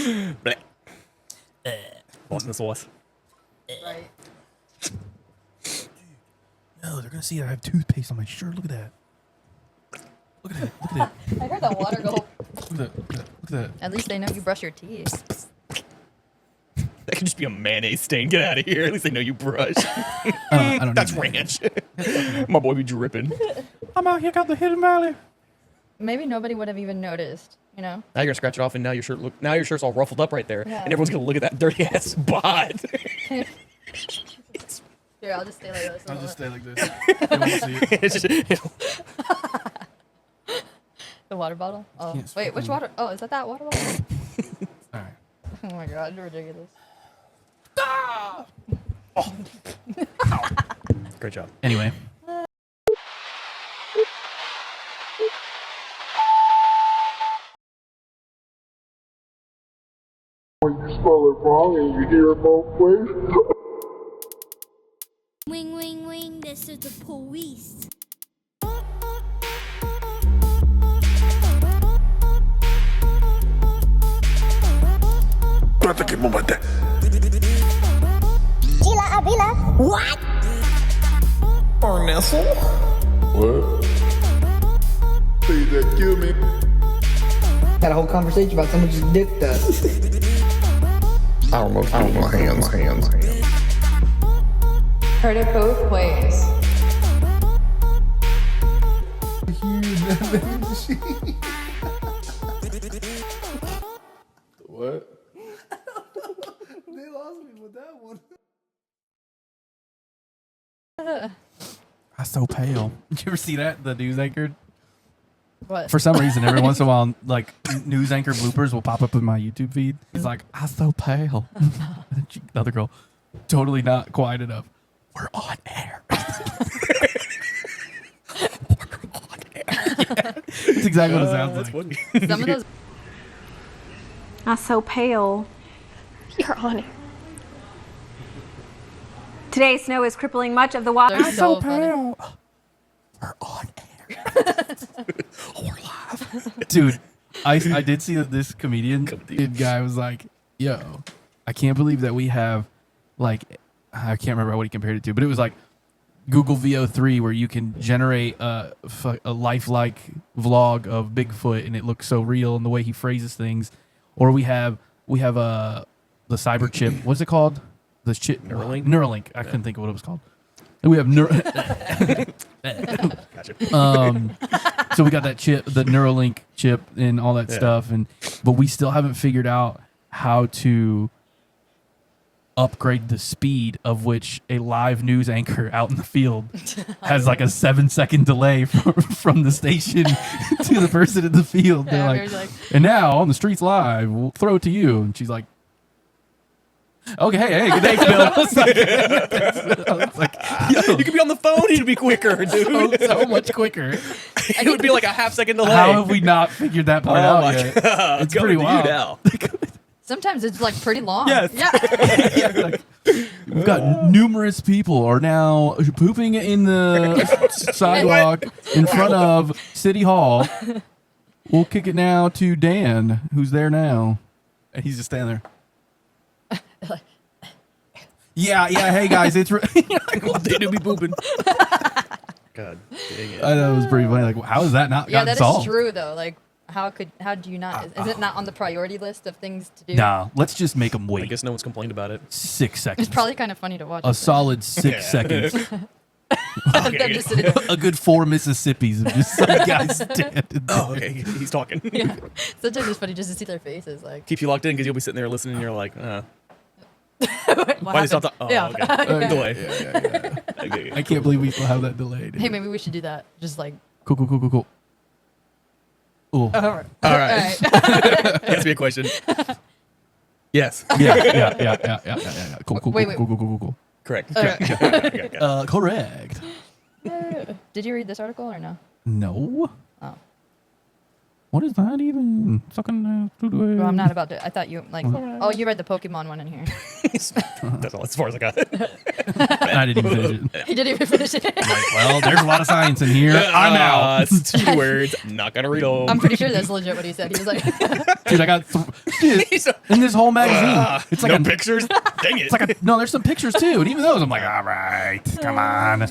Blech. Lost in the sauce. Right. No, they're gonna see I have toothpaste on my shirt. Look at that. Look at that. Look at that. I heard that water go. Look at that. Look at that. At least they know you brush your teeth. That could just be a mayonnaise stain. Get out of here. At least they know you brush. I don't That's need ranch. My boy be dripping. I'm out here, got the Hidden Valley. Maybe nobody would have even noticed, you know? Now you're gonna scratch it off, and now your shirt's all ruffled up right there, Yeah. and everyone's gonna look at that dirty ass spot. Here, I'll just stay like this. I'll just stay like this. You won't see it. It's just, The water bottle? Oh, Can't wait, which water? Oh, is that water bottle? All right. Oh my god, ridiculous. Great job. Anyway. When you spell it wrong and you hear it both ways. Wing, wing, wing, this is the police. Trata que momate. Gila Abila. What? Ernesto? What? Say that kill me. Had a whole conversation about someone just dicked us. I don't know. My hands. Heard it both ways. What? They lost me with that one. I'm so pale. Did you ever see that? The news anchor? What? For some reason, every once in a while, like news anchor bloopers will pop up in my YouTube feed. He's like, I'm so pale. The other girl, totally not quiet enough. We're on air. That's exactly what it sounds like. Funny. Some of those. I'm so pale. You're on it. Today's snow is crippling much of the water. They're so funny. We're on air. We're live. Dude, I did see that this comedian guy was like, yo, I can't believe that we have, like, I can't remember what he compared it to, but it was like Google VO3 where you can generate a lifelike vlog of Bigfoot and it looks so real and the way he phrases things. Or we have the cyber chip. What's it called? The chip Neuralink? Neuralink. I couldn't think of what it was called. And we have Gotcha. so we got that chip, the Neuralink chip, and all that stuff, but we still haven't figured out how to upgrade the speed of which a live news anchor out in the field has like a 7-second delay from the station to the person in the field. Yeah, They're like, and now on the streets live, we'll throw it to you. And she's like, okay, hey, good day, Bill. I was like, yo, You could be on the phone. It'd be quicker, dude. so much quicker. It would be like a half-second delay. How have we not figured that part out my yet? God. It's Coming pretty to you wild. now. sometimes it's like pretty long. Yes. Yeah. Like, we've got numerous people are now pooping in the sidewalk in front of City Hall. We'll kick it now to Dan, who's there now. And he's just standing there. Yeah, hey guys, it's They do be pooping. God dang it. I know it was pretty funny. Like, how is that not Yeah, gotten that is solved? true though. Like, how do you not? Is it not on the priority list of things to do? Nah, let's just make them I wait guess no one's complained about it. 6 seconds. It's probably kind of funny to watch. a solid 6 seconds. Them just sitting there. A good 4 Mississippis of just some guys standing there. Oh, okay. He's talking. Yeah. Sometimes it's funny just to see their faces. Like, Keeps you locked in because you'll be sitting there listening and you're like, what why they stop happened? the? Oh, Yeah. okay. Delay. Okay. I can't believe we still have that delayed. Hey, maybe we should do that. Just like, Cool. Ooh. all right. All right. Ask me a question. Yes. Yeah. Cool. Wait. Cool. Correct. Okay. Correct. Did you read this article or no? No. Oh. What is that even? Sucking Well, I'm not about to. I thought you like. Oh, you read the Pokemon one in here. That's all as far as I got. I didn't even finish it. He didn't even finish it. Well, there's a lot of science in here. I'm out. It's 2 words. I'm not gonna read them. I'm pretty sure that's legit what he said. He was like, Dude, I got dude, in this whole magazine. It's like no a pictures. Dang it. It's like no. There's some pictures too, and even those, I'm like, all right, come on.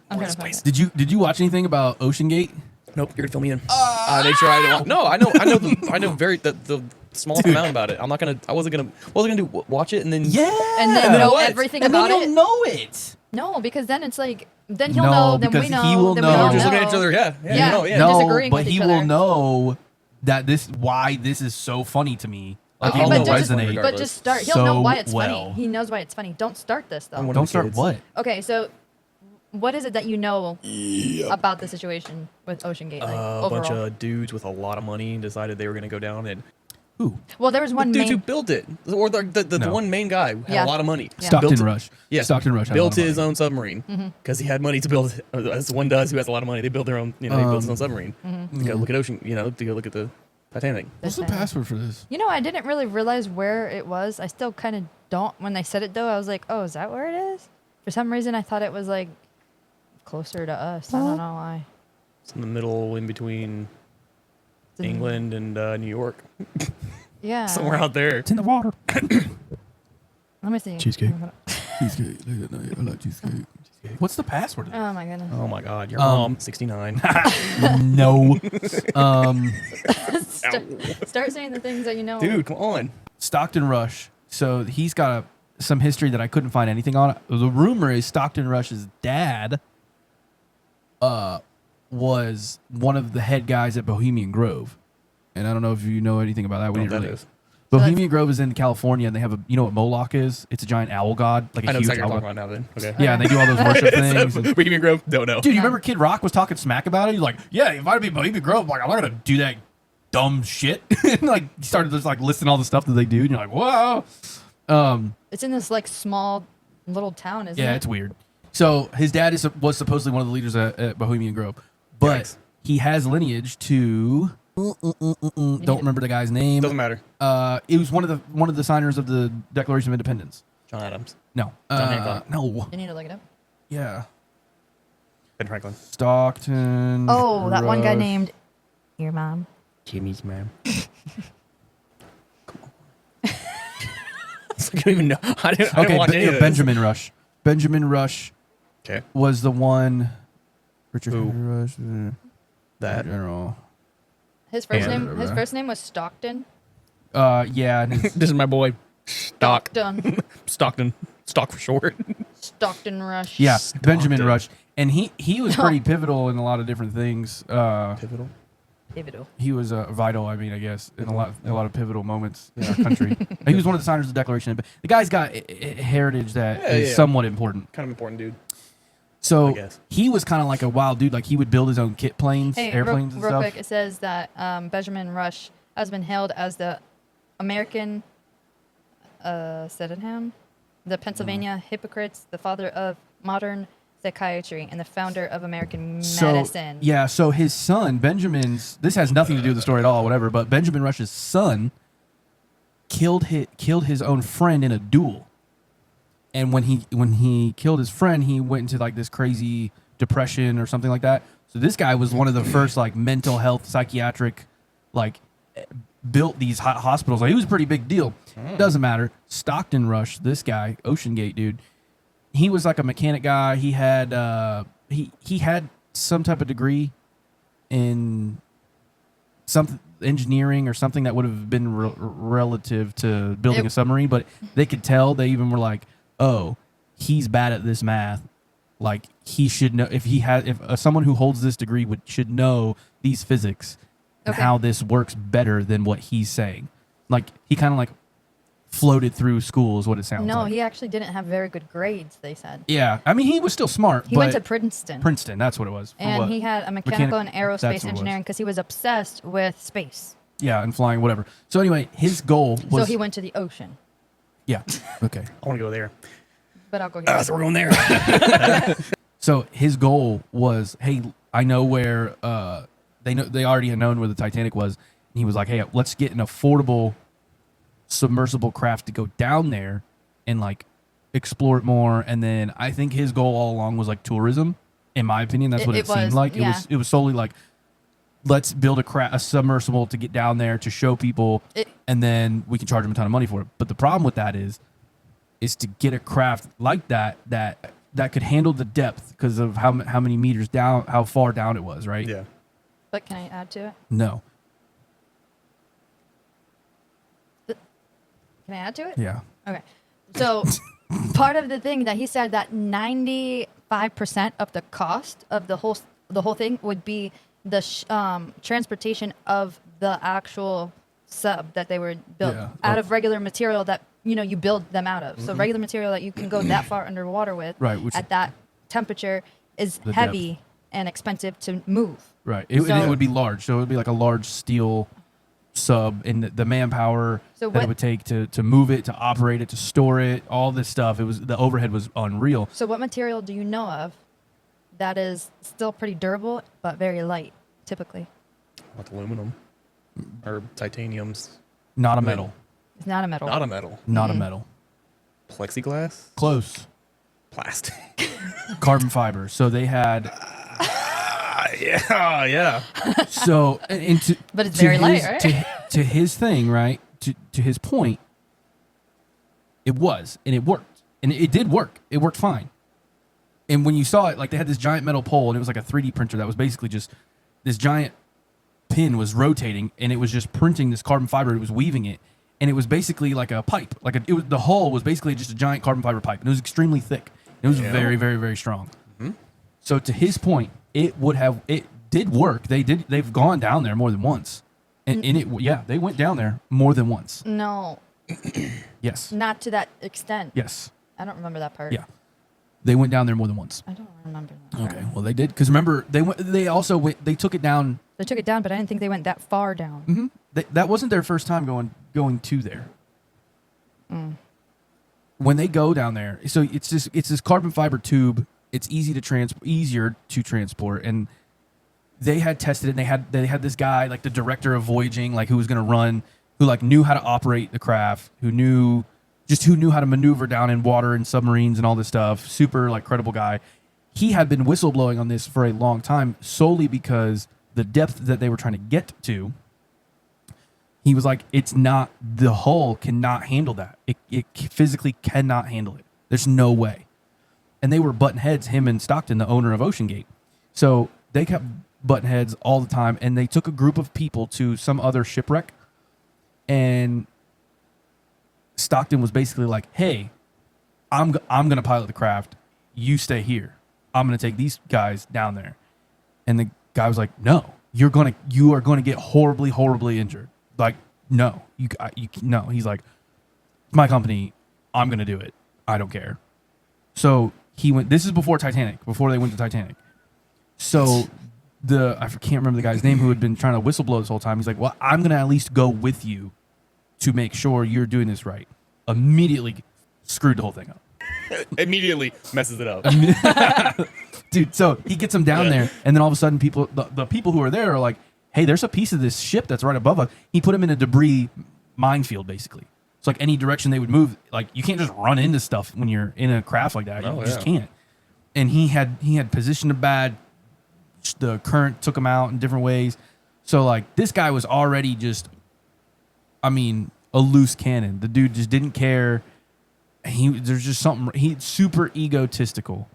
I'm gonna find it. Did you watch anything about Ocean Gate? Nope, you're gonna fill me in. I made sure I didn't. No, I know the smallest amount about it. I wasn't gonna watch it and then And then know everything and about then it. you'll know it. No, because then it's like, then he'll No, know, then we because know, he will then know. we don't we're just know. looking at each other. Yeah, Yeah. no, yeah. No, disagreeing but with he each will other. know that why this is so funny to me. Like, Okay, he but will just, resonate. but just start. He'll so know why it's well. funny. He knows why it's funny. Don't start this though. Don't start kids. what? Okay, so what is it that you know about the situation with Ocean Gate? Like, A bunch overall? of dudes with a lot of money decided they were gonna go down and Who? Well, there was one dudes who main. built it, or the No. one main guy who had Yeah. a lot of money. Yeah. Stockton Built- Rush. Yeah, Stockton Rush. had a lot built of his money. own submarine Mm-hmm. because he had money to build. As one does who has a lot of money, they build their own. He builds his own submarine Mm-hmm. to go look at ocean. To go look at the Titanic. What's the password for this? You know, I didn't really realize where it was. I still kind of don't. When they said it though, I was like, oh, is that where it is? For some reason, I thought it was like closer to us. I don't know why. It's in the middle, in between It's in- England and New York, Yeah. somewhere out there. It's in the water. Let me see. Cheesecake. Cheesecake. I like cheesecake. What's the password? Oh my goodness. Oh my God, your mom, 69. No. Start saying the things that you know. Dude, come on. Stockton Rush. So he's got some history that I couldn't find anything on. The rumor is Stockton Rush's dad was one of the head guys at Bohemian Grove. And I don't know if you know anything about that. We I don't know didn't what that really. is. Bohemian Grove is in California, and they have a, you know what Moloch is? It's a giant owl god, like a I know huge exactly what owl you're talking god. about now. Then okay. Yeah, and they do all those worship things. and- Bohemian Grove, don't know. Dude, you remember Kid Rock was talking smack about it? He's like, yeah, he invited me to Bohemian Grove. I'm like, I'm not gonna do that dumb shit. And like, he started just like listing all the stuff that they do, and you're like, whoa. It's in this like small little town, isn't it? Yeah, it's weird. So his dad was supposedly one of the leaders at Bohemian Grove, but Yikes. he has lineage to don't remember the guy's name. Doesn't matter. It was one of the signers of the Declaration of Independence. John Adams, No, John Hancock. no, You need to look it up. yeah, Ben Franklin, Stockton. Oh, that one guy Rush. named your mom. Jimmy's man. Come on. I don't even know. I didn't Okay, watch any of this. Benjamin Rush. Benjamin Rush Okay, was the one. Richard Who? Henry Rush. that. General. His first And- name. His first name was Stockton. Yeah. and his- This is my boy, Stockton. Stockton, Stock for short. Stockton Rush. Yeah, Benjamin Stockton. Rush, and he was pretty pivotal in a lot of different things. Pivotal. Pivotal. He was vital. I mean, I guess in a lot of pivotal moments in our country. He was one of the signers of the Declaration. But the guy's got heritage that is Yeah. somewhat important. Kind of important, dude. I So guess. he was kind of like a wild dude. Like he would build his own kit planes, Hey, airplanes, real and stuff. quick, it says that Benjamin Rush has been hailed as the American Sydenham, the Pennsylvania hypocrites, the father of modern psychiatry, and the founder of American medicine. Yeah, so his son, Benjamin's, this has nothing to do with the story at all, whatever, but Benjamin Rush's son killed his own friend in a duel. And when he killed his friend, he went into like this crazy depression or something like that. So this guy was one of the first like mental health psychiatric like built these hospitals. Like he was a pretty big deal. Doesn't matter. Stockton Rush, this guy, Ocean Gate dude, he was like a mechanic guy. He had he had some type of degree in something engineering or something that would have been relative to building a submarine, but they could tell. They even were like, oh, he's bad at this math. Like he should know if someone who holds this degree should know these physics and Okay. how this works better than what he's saying. Like he kind of like floated through school is what it sounds No, like. he actually didn't have very good grades, they said. Yeah, I mean he was still smart. He but went to Princeton. Princeton, that's what it was. For And what? he had a mechanical and that's what it aerospace was. engineering because he was obsessed with space. Yeah, and flying, whatever. So anyway, his goal was. So he went to the ocean. Yeah. Okay. I want to go there. But I'll go here. So we're going there. So his goal was, hey, I know where they already had known where the Titanic was. And he was like, hey, let's get an affordable submersible craft to go down there and like explore it more. And then I think his goal all along was like tourism. In my opinion, that's what it seemed like. yeah. It was solely like, let's build a submersible to get down there to show people, and then we can charge them a ton of money for it. But the problem with that is to get a craft like that could handle the depth because of how many meters down, how far down it was, right? Yeah. But can I add to it? No. Can I add to it? Yeah. Okay. So part of the thing that he said that 95% of the cost of the whole thing would be the transportation of the actual sub that they were built out of regular material that you build them out of. So regular material that you can go that far underwater with, right, which at that temperature is heavy depth. and expensive to move. Right. And it would be large. So it would be like a large steel sub, and the manpower that it would take to move it, to operate it, to store it, all this stuff. The overhead was unreal. So what material do you know of that is still pretty durable but very light, typically? Like aluminum or titaniums. Not a metal. It's not a metal. Not a metal. Not a metal. Plexiglass. Close. Plastic. Carbon fiber. So they had. Yeah. So but it's very light, right? To his thing, right? To his point, it was, and it worked, and it did work. It worked fine. And when you saw it, like they had this giant metal pole, and it was like a 3D printer that was basically just this giant pin was rotating, and it was just printing this carbon fiber. It was weaving it, and it was basically like a pipe. The hull was basically just a giant carbon fiber pipe, and it was extremely thick. It was very, very, very strong. Mm-hmm. So to his point, it did work. They've gone down there more than once, and they went down there more than once. No. Yes. Not to that extent. Yes. I don't remember that part. Yeah. They went down there more than once. I don't remember that. Okay. Well, they did, because remember they also went. They took it down. They took it down, but I didn't think they went that far down. Mm-hmm. That wasn't their first time going to there. When they go down there, so it's this carbon fiber tube. It's easier to transport, and they had tested it. And they had this guy, like the director of voyaging, like who was going to run, who like knew how to operate the craft, who knew how to maneuver down in water and submarines and all this stuff. Super like credible guy. He had been whistleblowing on this for a long time, solely because the depth that they were trying to get to. He was like, the hull cannot handle that. It physically cannot handle it. There's no way. And they were butting heads, him and Stockton, the owner of Ocean Gate. So they kept butting heads all the time, and they took a group of people to some other shipwreck, and Stockton was basically like, hey, I'm going to pilot the craft. You stay here. I'm going to take these guys down there. And the guy was like, no, you are going to get horribly, horribly injured. Like, no, no. He's like, my company, I'm going to do it. I don't care. So he went, this is before they went to Titanic. So I can't remember the guy's name who had been trying to whistleblow this whole time. He's like, well, I'm going to at least go with you to make sure you're doing this right. Immediately screwed the whole thing up. Immediately messes it up. Dude, so he gets them down there, and then all of a sudden the people who are there are like, hey, there's a piece of this ship that's right above us. He put them in a debris minefield, basically. It's like any direction they would move, like you can't just run into stuff when you're in a craft like that. You just can't. And he had positioned it bad. The current took him out in different ways. So like this guy was already just, a loose cannon. The dude just didn't care. There's just something. He's super egotistical.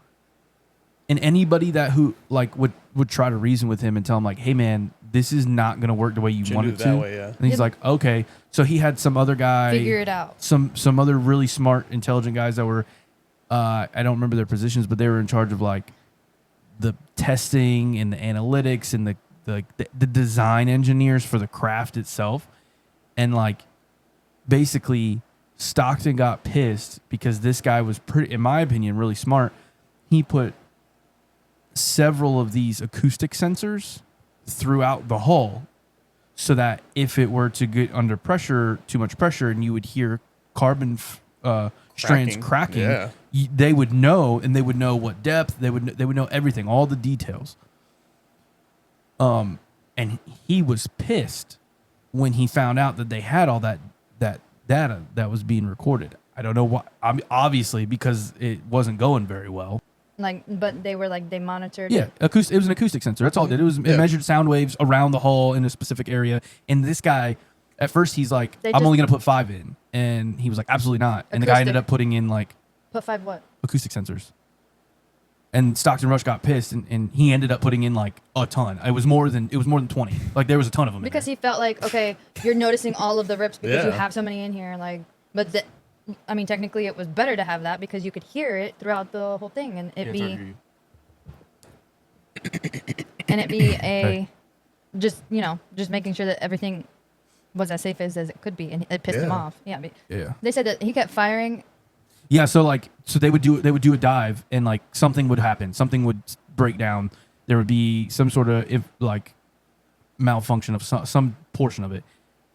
And anybody who like would try to reason with him and tell him like, hey man, this is not gonna work the way you want it to. That way, yeah. And he's like, okay. So he had some other guy figure it out. Some other really smart, intelligent guys that were, I don't remember their positions, but they were in charge of like the testing and the analytics and the design engineers for the craft itself. And like basically Stockton got pissed because this guy was pretty, in my opinion, really smart. He put several of these acoustic sensors throughout the hull so that if it were to get under pressure, too much pressure, and you would hear carbon strands cracking, they would know, and they would know what depth, they would know everything, all the details. And he was pissed when he found out that they had all that data that was being recorded. I don't know why. I mean, obviously because it wasn't going very well. Like, but they were like, they monitored. Yeah, it was an acoustic sensor. That's all it did. It measured sound waves around the hull in a specific area. And this guy, at first, he's like, I'm only going to put 5 in. And he was like, absolutely not. And the guy ended up putting in like... Put 5 what? Acoustic sensors. And Stockton Rush got pissed, and he ended up putting in like a ton. It was more than 20. Like there was a ton of them. Because he felt like, okay, you're noticing all of the rips because you have so many in here. Like, but I mean, technically, it was better to have that because you could hear it throughout the whole thing, and it'd be just making sure that everything was as safe as it could be, and it pissed him off. Yeah, They said that he kept firing. Yeah, so they would do a dive, and like something would happen, something would break down. There would be some sort of malfunction of some portion of it,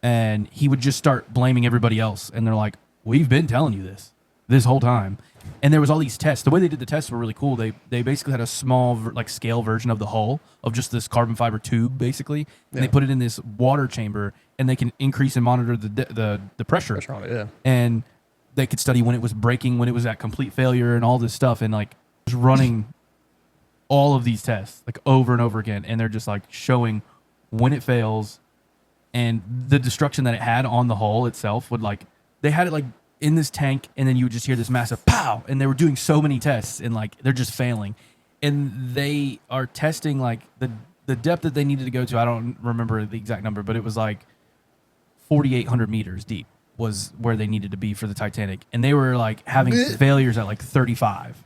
and he would just start blaming everybody else. And they're like, we've been telling you this whole time. And there was all these tests. The way they did the tests were really cool. They basically had a small scale version of the hull of just this carbon fiber tube, basically. And they put it in this water chamber, and they can increase and monitor the pressure on it. Yeah. And they could study when it was breaking, when it was at complete failure, and all this stuff. And like just running all of these tests like over and over again. And they're just like showing when it fails and the destruction that it had on the hull itself would like, they had it like in this tank, and then you would just hear this massive pow, and they were doing so many tests, and like they're just failing, and they are testing like the depth that they needed to go to. I don't remember the exact number, but it was like 4,800 meters deep was where they needed to be for the Titanic, and they were like having failures at like 35,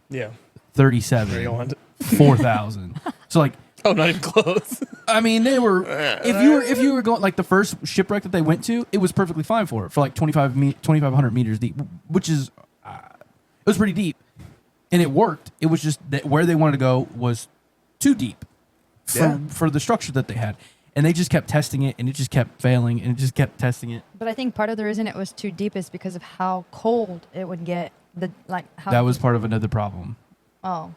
37, 4,000. So like, oh, not even close. I mean, they were. If you were going like the first shipwreck that they went to, it was perfectly fine for like 2,500 meters deep, which is it was pretty deep, and it worked. It was just that where they wanted to go was too deep for the structure that they had, and they just kept testing it, and it just kept failing, and it just kept testing it. But I think part of the reason it was too deep is because of how cold it would get. That was part of another problem. Oh.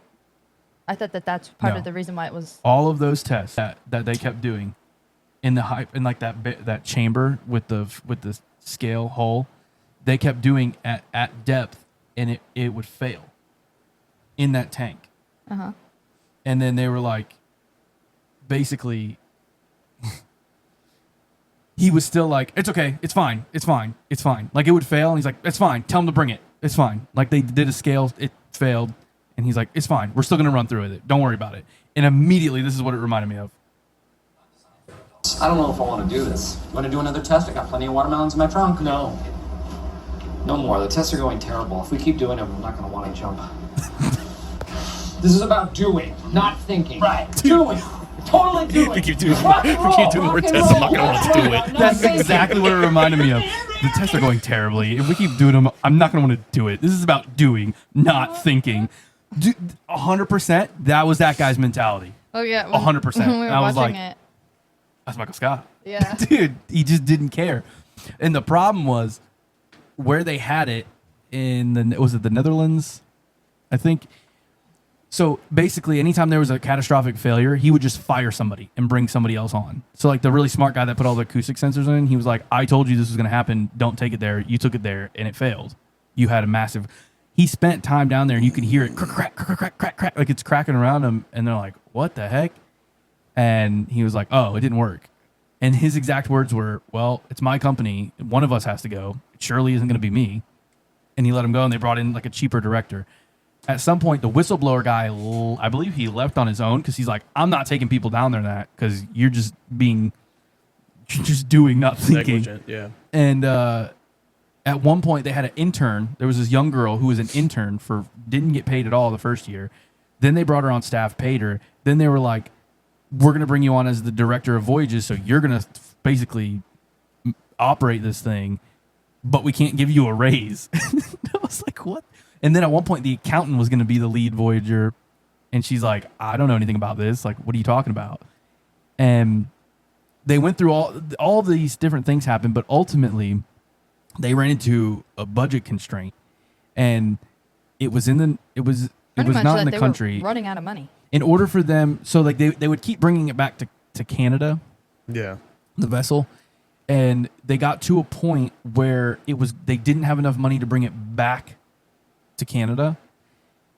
I thought that's part of the reason why it was. All of those tests that they kept doing in like that chamber with the scale hull, they kept doing at depth, and it would fail in that tank. And then they were like, basically, he was still like, it's okay, it's fine. Like it would fail, and he's like, it's fine. Tell him to bring it. It's fine. Like they did a scale, it failed. And he's like, it's fine. We're still going to run through with it. Don't worry about it. And immediately, this is what it reminded me of. I don't know if I want to do this. Want to do another test? I got plenty of watermelons in my trunk. No. No more. The tests are going terrible. If we keep doing them, I'm not going to want to jump. This is about doing, not thinking. Right. Doing. Totally doing. We keep doing more tests. I'm not going to want to do it. That's exactly what it reminded me of. The tests are going terribly. If we keep doing them, I'm not going to want to do it. This is about doing, not thinking. 100%. That was that guy's mentality. Oh yeah, 100%. We were I was watching like, it. That's Michael Scott. Yeah, dude, he just didn't care. And the problem was where they had it in the Netherlands, I think. So basically, anytime there was a catastrophic failure, he would just fire somebody and bring somebody else on. So like the really smart guy that put all the acoustic sensors in, he was like, I told you this was going to happen. Don't take it there. You took it there, and it failed. You had a massive... He spent time down there, and you can hear it crack, crack, crack, crack, crack, like it's cracking around him. And they're like, what the heck? And he was like, oh, it didn't work. And his exact words were, well, it's my company. One of us has to go. It surely isn't going to be me. And he let him go, and they brought in like a cheaper director. At some point, the whistleblower guy, I believe he left on his own because he's like, I'm not taking people down there that because you're just doing, not thinking. Negligent, yeah. And at one point, they had an intern. There was this young girl who was an intern didn't get paid at all the first year. Then they brought her on staff, paid her. Then they were like, we're going to bring you on as the director of voyages, so you're going to basically operate this thing, but we can't give you a raise. I was like, what? And then at one point, the accountant was going to be the lead voyager, and she's like, I don't know anything about this. Like, what are you talking about? And they went through all these different things happened, but ultimately... they ran into a budget constraint, and it was not in the country. Were running out of money. In order for them, so like they would keep bringing it back to Canada. Yeah, the vessel, And they got to a point where they didn't have enough money to bring it back to Canada.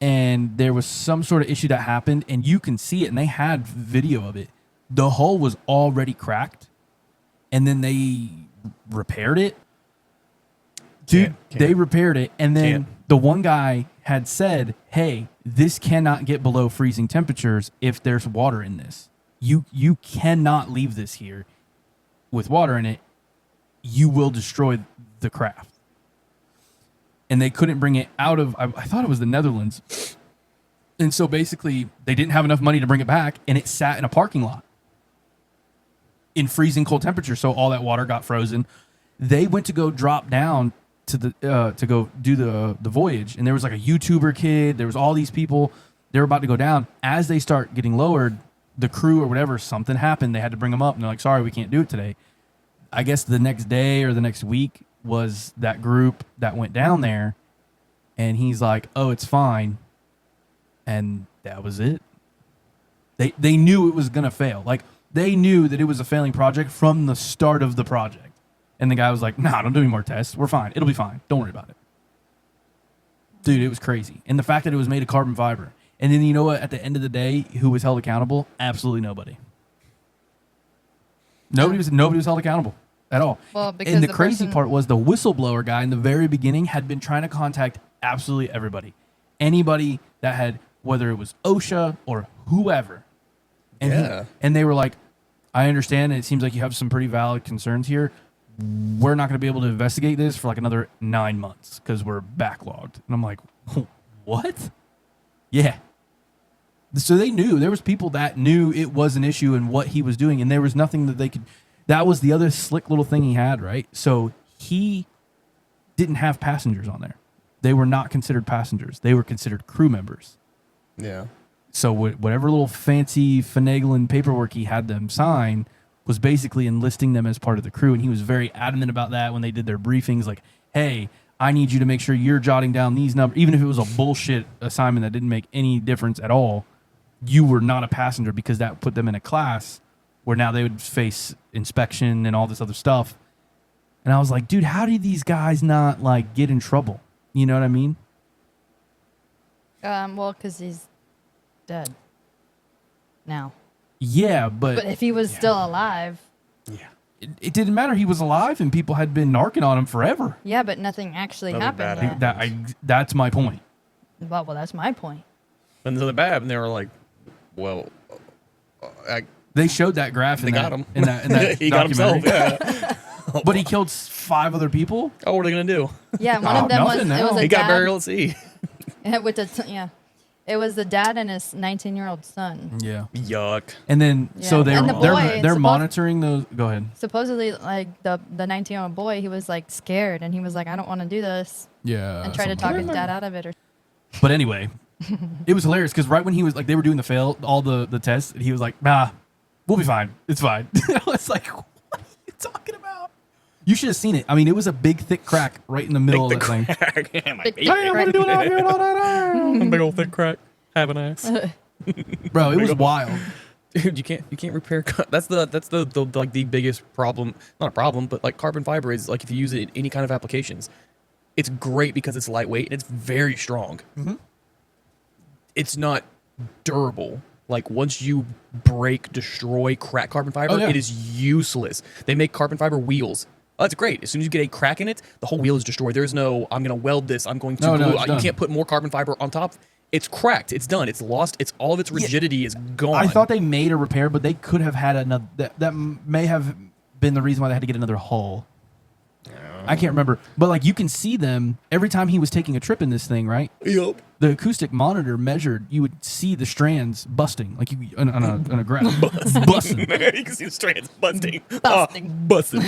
And there was some sort of issue that happened, and you can see it, and they had video of it. The hull was already cracked, and then they repaired it. Dude, they repaired it, and then the one guy had said, hey, this cannot get below freezing temperatures if there's water in this. You cannot leave this here with water in it. You will destroy the craft. And they couldn't bring it out of, I thought it was the Netherlands. And so basically, they didn't have enough money to bring it back, and it sat in a parking lot in freezing cold temperatures. So all that water got frozen. They went to go drop down to the to go do the voyage, and there was like a YouTuber kid. There was all these people. They were about to go down. As they start getting lowered, the crew or whatever, something happened. They had to bring them up, and they're like, "Sorry, we can't do it today." I guess the next day or the next week was that group that went down there, and he's like, "Oh, it's fine," and that was it. They knew it was gonna fail. Like they knew that it was a failing project from the start of the project. And the guy was like, "Nah, don't do any more tests. We're fine. It'll be fine. Don't worry about it." Dude, it was crazy. And the fact that it was made of carbon fiber. And then you know what? At the end of the day, who was held accountable? Absolutely nobody. Nobody was held accountable at all. Well, because and the crazy part was the whistleblower guy in the very beginning had been trying to contact absolutely everybody. Anybody that had, whether it was OSHA or whoever. And and they were like, "I understand, and it seems like you have some pretty valid concerns here. We're not going to be able to investigate this for like another 9 months because we're backlogged." And I'm like, "What?" Yeah. So they knew. There was people that knew it was an issue and what he was doing, and there was nothing that they could. That was the other slick little thing he had, right? So he didn't have passengers on there. They were not considered passengers. They were considered crew members. Yeah. So whatever little fancy finagling paperwork he had them sign was basically enlisting them as part of the crew. And he was very adamant about that when they did their briefings. Like, "Hey, I need you to make sure you're jotting down these numbers." Even if it was a bullshit assignment that didn't make any difference at all, you were not a passenger, because that put them in a class where now they would face inspection and all this other stuff. And I was like, dude, how do these guys not like get in trouble? You know what I mean? Well, because he's dead now. Yeah, but if he was still alive. Yeah. It didn't matter. He was alive, and people had been narking on him forever. Yeah, but nothing actually happened. That's my point. Well, that's my point. And so the bad, and they were like, "Well, they showed that graph. They got him. In that he got himself. Yeah. But he killed 5 other people. Oh, what are they gonna do? Yeah, one of them was he got burial at sea. It was the dad and his 19-year-old son. Yeah. Yuck. And then so they're monitoring those. Go ahead. Supposedly, like the 19-year-old boy, he was like scared, and he was like, "I don't want to do this." Yeah. And tried to talk his dad out of it. But anyway, it was hilarious because right when he was like, they were doing all the tests, and he was like, "Nah, we'll be fine. It's fine." I was like, "What are you talking about?" You should have seen it. I mean, it was a big, thick crack right in the middle of that thing. What are you doing out here? Big old thick crack. Have an ass. Bro, it was wild. Dude, you can't repair. That's the like the biggest problem. Not a problem, but like carbon fiber is like if you use it in any kind of applications, it's great because it's lightweight and it's very strong. Mm-hmm. It's not durable. Like once you break, destroy, crack carbon fiber, it is useless. They make carbon fiber wheels. Oh, that's great. As soon as you get a crack in it, the whole wheel is destroyed. There's no, I'm going to weld this. I'm going to glue. You can't put more carbon fiber on top. It's cracked. It's done. It's lost. It's all of its rigidity is gone. I thought they made a repair, but they could have had another. That may have been the reason why they had to get another hull. I can't remember, but like you can see them every time he was taking a trip in this thing, right? Yep. The acoustic monitor measured. You would see the strands busting, like you on a graph. Busting. You can see the strands busting. Busting.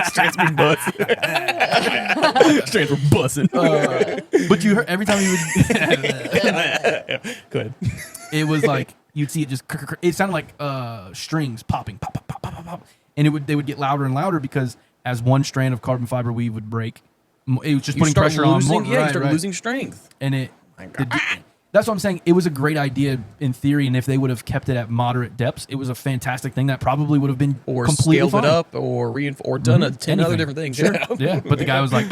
Strands being busted. Strands were busting. But you heard every time he would. Go ahead. It was like you'd see it just. It sounded like strings popping, pop, pop, pop, pop, pop, pop, and they would get louder and louder because as one strand of carbon fiber weave would break, it was just putting pressure on more. Yeah, you start losing strength. And That's what I'm saying. It was a great idea in theory, and if they would have kept it at moderate depths, it was a fantastic thing that probably would have been Or completely scaled fine. it up, or or done 10 other Anything. different things. Sure. Yeah. Yeah, but the guy was like,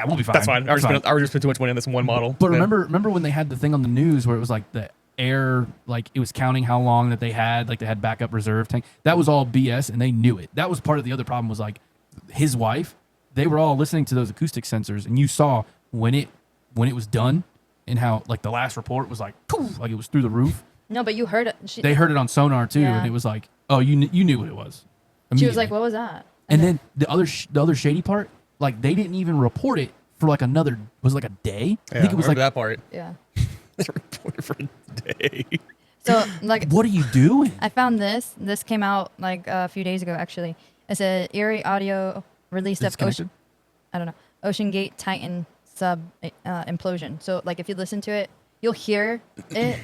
we'll be fine. That's fine. I It's already spent too much money on this one model. But Yeah. remember when they had the thing on the news where it was like the air, like it was counting how long that they had, like they had backup reserve tank. That was all BS, and they knew it. That was part of the other problem. Was like his wife. They were all listening to those acoustic sensors, and you saw when it was done, and how like the last report was like, poof, like it was through the roof. No, but you heard it. They heard it on sonar too, Yeah. and it was like, oh, you knew what it was. She was like, immediately. "What was that?" And then the other shady part, like they didn't even report it for like another, was it like a day? Yeah, I think it was like that part. Yeah. They reported for a day. So like, what are you doing? I found this. This came out like a few days ago, actually. It's a eerie audio released of Disconnected? Ocean Gate Titan sub implosion. So like, if you listen to it, you'll hear it.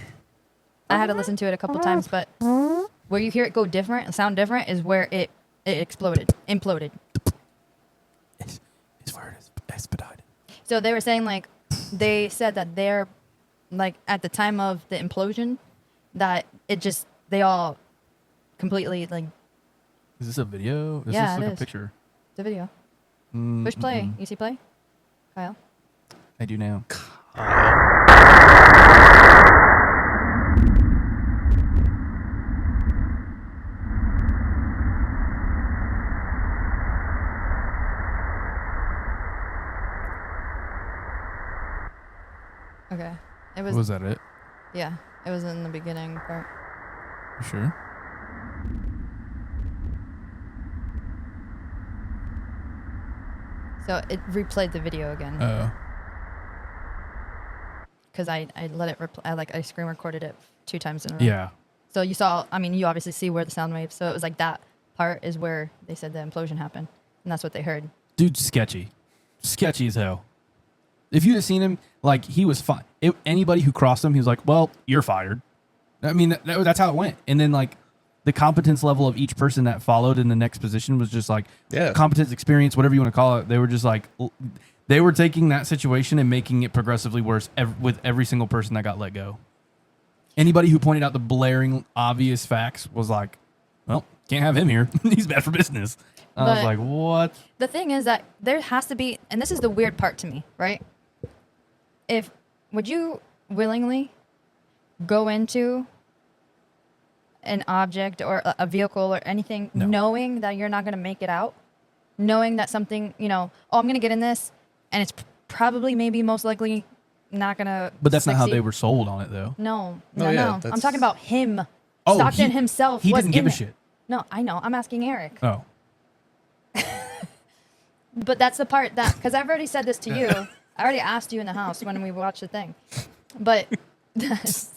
I had to listen to it a couple times, but where you hear it go different, sound different, is where it imploded. It's where it is expedited. So they were saying like, they said that they're like at the time of the implosion, that they all completely like Is this a video? Is Yeah, this it like is. a picture? the video. Push play. You see play, Kyle? I do now. Okay. It was. Was that it? Yeah. It was in the beginning part. You sure? So it replayed the video again Oh. because I let it I screen recorded it 2 times in a row. Yeah. So you saw. I mean, you obviously see where the sound waves. So it was like that part is where they said the implosion happened, and that's what they heard. Dude, sketchy. Sketchy as hell. If you'd have seen him, like, he was fine. Anybody who crossed him, he was like, well, you're fired. I mean, that's how it went. And then, like, the competence level of each person that followed in the next position was just like, competence, experience, whatever you want to call it. They were just like, they were taking that situation and making it progressively worse with every single person that got let go. Anybody who pointed out the blaring, obvious facts was like, well, can't have him here. He's bad for business. I was But- like, what? The thing is that there has to be, and this is the weird part to me, right? Would you willingly go into an object or a vehicle or anything knowing that you're not going to make it out? Knowing that something, oh, I'm going to get in this and it's probably maybe most likely not going to But that's not how succeed. they were sold on it, though. No. yeah, I'm talking about him. Oh, Stockton himself He was didn't give in a it. shit. No, I know. I'm asking Eric. Oh. But that's the part that, because I've already said this to you. I already asked you in the house when we watched the thing. But, Just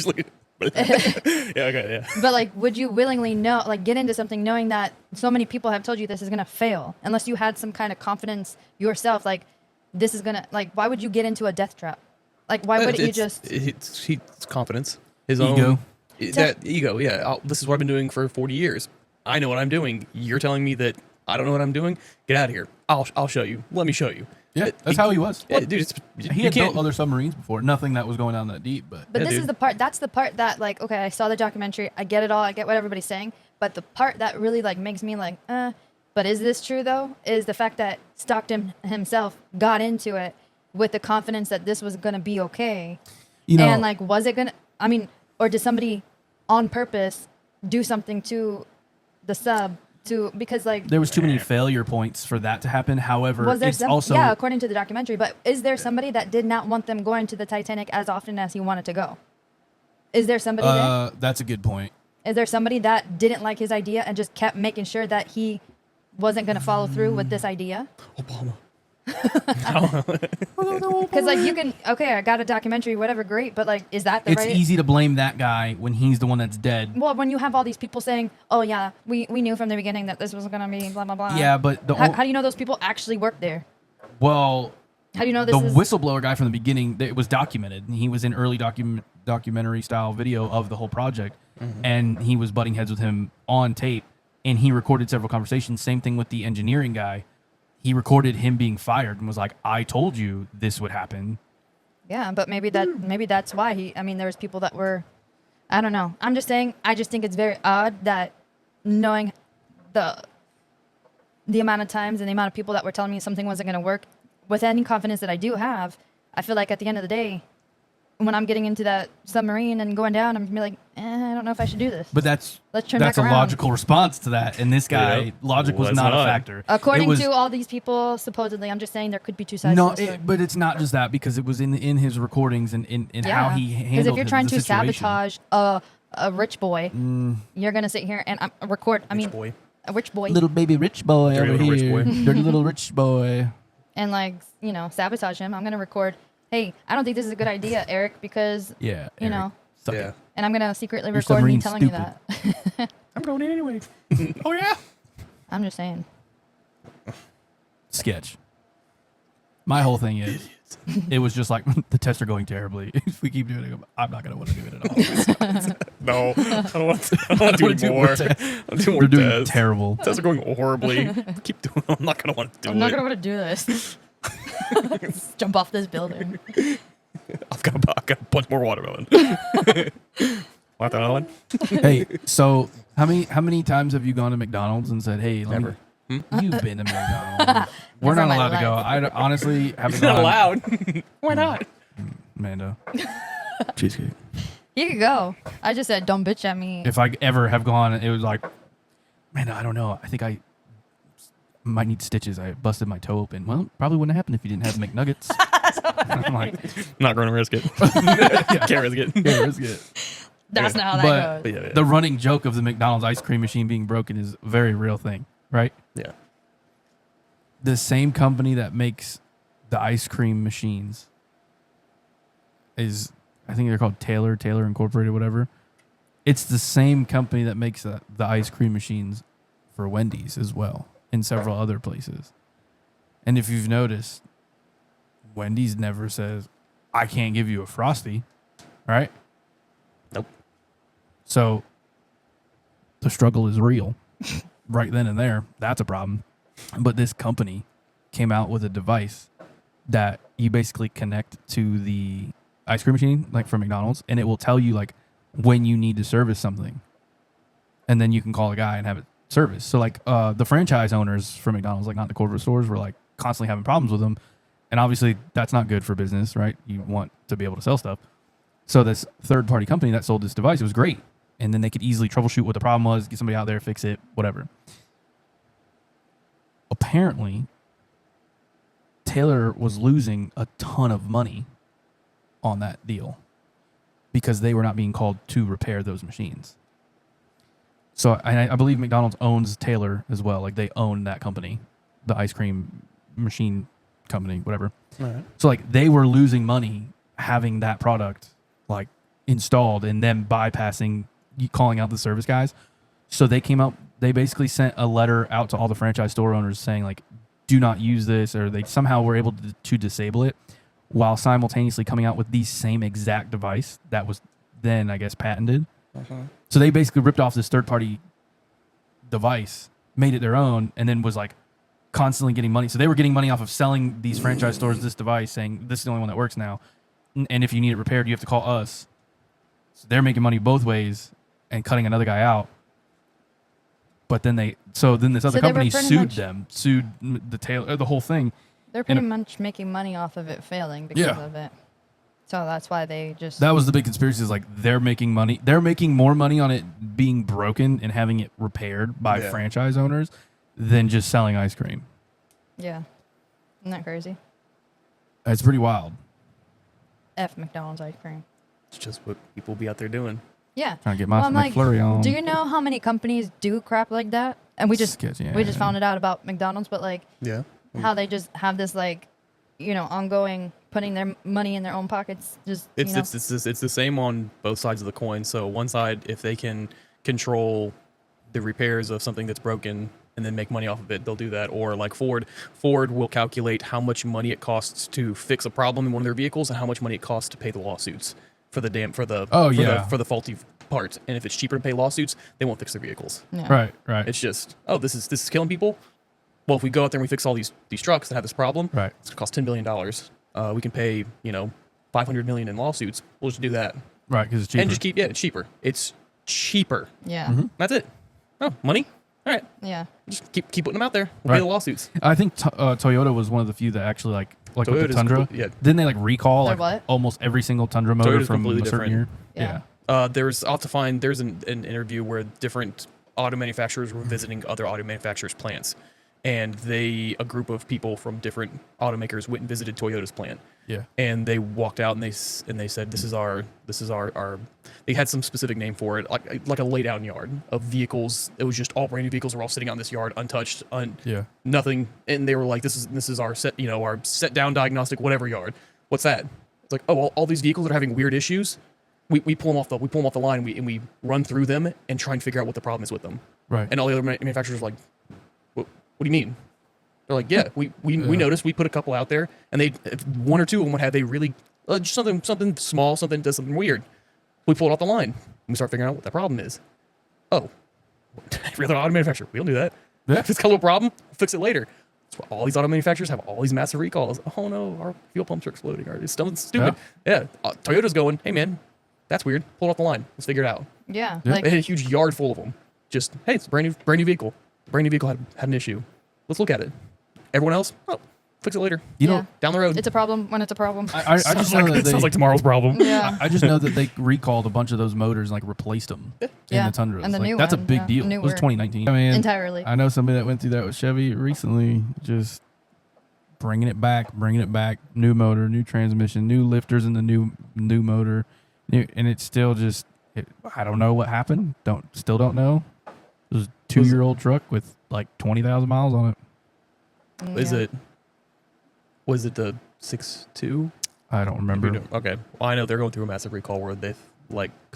look at yeah, okay, yeah. but like, would you willingly get into something knowing that so many people have told you this is going to fail? Unless you had some kind of confidence yourself, like, this is going to, like, why would you get into a death trap? Like, why wouldn't you just. It's confidence. His Ego. own. That ego, yeah. This is what I've been doing for 40 years. I know what I'm doing. You're telling me that I don't know what I'm doing? Get out of here. I'll show you. Let me show you. Yeah, that's how he was. Yeah, dude, He had built other submarines before. Nothing that was going down that deep, but But Yeah, this dude. is the part. That's the part that, like, okay, I saw the documentary. I get it all. I get what everybody's saying. But the part that really like makes me like, but is this true though? Is the fact that Stockton himself got into it with the confidence that this was gonna be okay, and like, was it gonna? I mean, or did somebody on purpose do something to the sub because like there was too many failure points for that to happen. However, was there it's some, also yeah, according to the documentary. But is there somebody that did not want them going to the Titanic as often as he wanted to go? Is there somebody there? That's a good point. Is there somebody that didn't like his idea and just kept making sure that he wasn't going to follow through with this idea? Obama. Because like you can, okay, I got a documentary, whatever, great, but like, is that the It's right? easy to blame that guy when he's the one that's dead. Well, when you have all these people saying, "Oh yeah, we knew from the beginning that this was going to be blah blah blah." Yeah, but how do you know those people actually work there? well, How do you know the this is? whistleblower guy from the beginning, it was documented. He was in early documentary style video of the whole project, and he was butting heads with him on tape, and he recorded several conversations. Same thing with the engineering guy. He recorded him being fired and was like, "I told you this would happen." Yeah, but maybe that's why there was people that were, I don't know. I'm just saying, I just think it's very odd that knowing the amount of times and the amount of people that were telling me something wasn't going to work, with any confidence that I do have, I feel like at the end of the day, when I'm getting into that submarine and going down, I'm gonna be like, I don't know if I should do this. But let's turn that's back a around. logical response to that. And this guy, logic was not a factor. According to all these people, supposedly, I'm just saying there could be two sides to the story. But it's not just that, because it was in his recordings and in how he handled. Because if you're trying the to situation. sabotage a rich boy, you're gonna sit here and record. A rich boy, little baby rich boy Dirty over little rich here, boy. dirty little rich boy. and sabotage him. I'm gonna record. Hey, I don't think this is a good idea, Eric, because Yeah, you Eric, know, suck Yeah. it. and I'm gonna secretly Your record me submarine's telling you stupid. that. I'm going in anyway. Oh yeah, I'm just saying. sketch. My whole thing is, it was just like the tests are going terribly. If we keep doing it, I'm not gonna want to do it at all. No, I don't want to do more. We're doing tests. terrible. Tests are going horribly. Keep doing it. I'm not going to want to do it. I'm not gonna want to do this. Jump off this building. I've got a bunch more watermelon. Want another one? Hey, so how many times have you gone to McDonald's and said, "Hey, Never. You've been to McDonald's. We're Never not in my allowed to go. life. I honestly haven't It's not gone. allowed. Why not? Mando. Cheesecake. You could go. I just said, don't bitch at me. If I ever have gone, it was like, man, I don't know. I think I might need stitches. I busted my toe open. Well, probably wouldn't happen if you didn't have McNuggets. I'm like, Not going to risk it. Can't risk it. yeah, risk it. That's not how But that goes. Yeah. the running joke of the McDonald's ice cream machine being broken is a very real thing, right? Yeah. The same company that makes the ice cream machines is, I think they're called Taylor Incorporated, whatever. It's the same company that makes the ice cream machines for Wendy's as well, and several other places. And if you've noticed, Wendy's never says, I can't give you a Frosty, right? Nope. So the struggle is real right then and there. That's a problem. But this company came out with a device that you basically connect to the ice cream machine, like from McDonald's, and it will tell you like when you need to service something. And then you can call a guy and have it serviced. So like the franchise owners for McDonald's, like not the corporate stores, were like constantly having problems with them. And obviously that's not good for business, right? You want to be able to sell stuff. So this third party company that sold this device, it was great. And then they could easily troubleshoot what the problem was, get somebody out there, fix it, whatever. Apparently, Taylor was losing a ton of money on that deal because they were not being called to repair those machines. So I believe McDonald's owns Taylor as well. Like they own that company, the ice cream machine company, whatever. All right. So like they were losing money having that product like installed and then bypassing calling out the service guys. So they came out, they basically sent a letter out to all the franchise store owners saying like, do not use this, or they somehow were able to disable it while simultaneously coming out with the same exact device that was then, I guess, patented. So they basically ripped off this third-party device, made it their own, and then was like constantly getting money. So they were getting money off of selling these franchise stores this device, saying this is the only one that works now. And if you need it repaired, you have to call us. So they're making money both ways and cutting another guy out. But then this other company sued the Taylor, the whole thing. They're pretty much making money off of it failing because of it. So that's why they just... That was the big conspiracy, is like they're making money. They're making more money on it being broken and having it repaired by franchise owners than just selling ice cream. Yeah. Isn't that crazy? It's pretty wild. F McDonald's ice cream. It's just what people be out there doing. Yeah. Trying to get my I'm like, McFlurry on. do you know how many companies do crap like that? And we just found it out about McDonald's, but like how they just have this like, ongoing putting their money in their own pockets. It's the same on both sides of the coin. So one side, if they can control the repairs of something that's broken and then make money off of it, they'll do that. Or like Ford will calculate how much money it costs to fix a problem in one of their vehicles and how much money it costs to pay the lawsuits for the faulty parts. And if it's cheaper to pay lawsuits, they won't fix their vehicles. Yeah. Right. It's just, this is killing people. Well, if we go out there and we fix all these trucks that have this problem, right, it's gonna cost $10 billion. We can pay $500 million in lawsuits. We'll just do that. Right, because it's cheaper. And just it's cheaper. It's cheaper. Yeah. That's it. Oh, money? All right. Yeah. Just keep putting them out there. We'll pay the lawsuits. I think Toyota was one of the few that actually like with the Tundra. Didn't they like recall like almost every single Tundra motor from a certain year? Yeah. There's an interview where different auto manufacturers were visiting other auto manufacturers' plants, and a group of people from different automakers went and visited Toyota's plant. Yeah. And they walked out and they said this is our they had some specific name for it, like a laid down yard of vehicles. It was just all brand new vehicles were all sitting out in this yard untouched, nothing. And they were like, this is our set, our set down diagnostic whatever yard. What's that? It's like, oh, all these vehicles that are having weird issues. We pull them off the line and we run through them and try and figure out what the problem is with them. Right. And all the other manufacturers are like, what do you mean? They're like, yeah, we noticed. We put a couple out there, and one or two of them would have really just something small, something does something weird. We pull it off the line, and we start figuring out what the problem is. Oh, every other auto manufacturer, we don't do that. Yeah. If it's got a little problem, we'll fix it later. That's why all these auto manufacturers have all these massive recalls. Oh no, our fuel pumps are exploding. Or it's something stupid. Yeah. Toyota's going, hey man, that's weird. Pull it off the line. Let's figure it out. Yeah. They had a huge yard full of them. Just, hey, it's a brand new vehicle. Brand new vehicle had an issue. Let's look at it. Everyone else, fix it later. You know, down the road. It's a problem when it's a problem. I just know that sounds like tomorrow's problem. Yeah. I just know that they recalled a bunch of those motors and like replaced them in the Tundras. And the new that's one, a big deal. It was 2019. I mean, entirely. I know somebody that went through that with Chevy recently. Just bringing it back, new motor, new transmission, new lifters in the new motor, and it's still just. I don't know what happened. Still don't know. It was a 2-year-old truck with like 20,000 miles on it. Was it the 6.2? I don't remember. Okay. Well, I know they're going through a massive recall where cause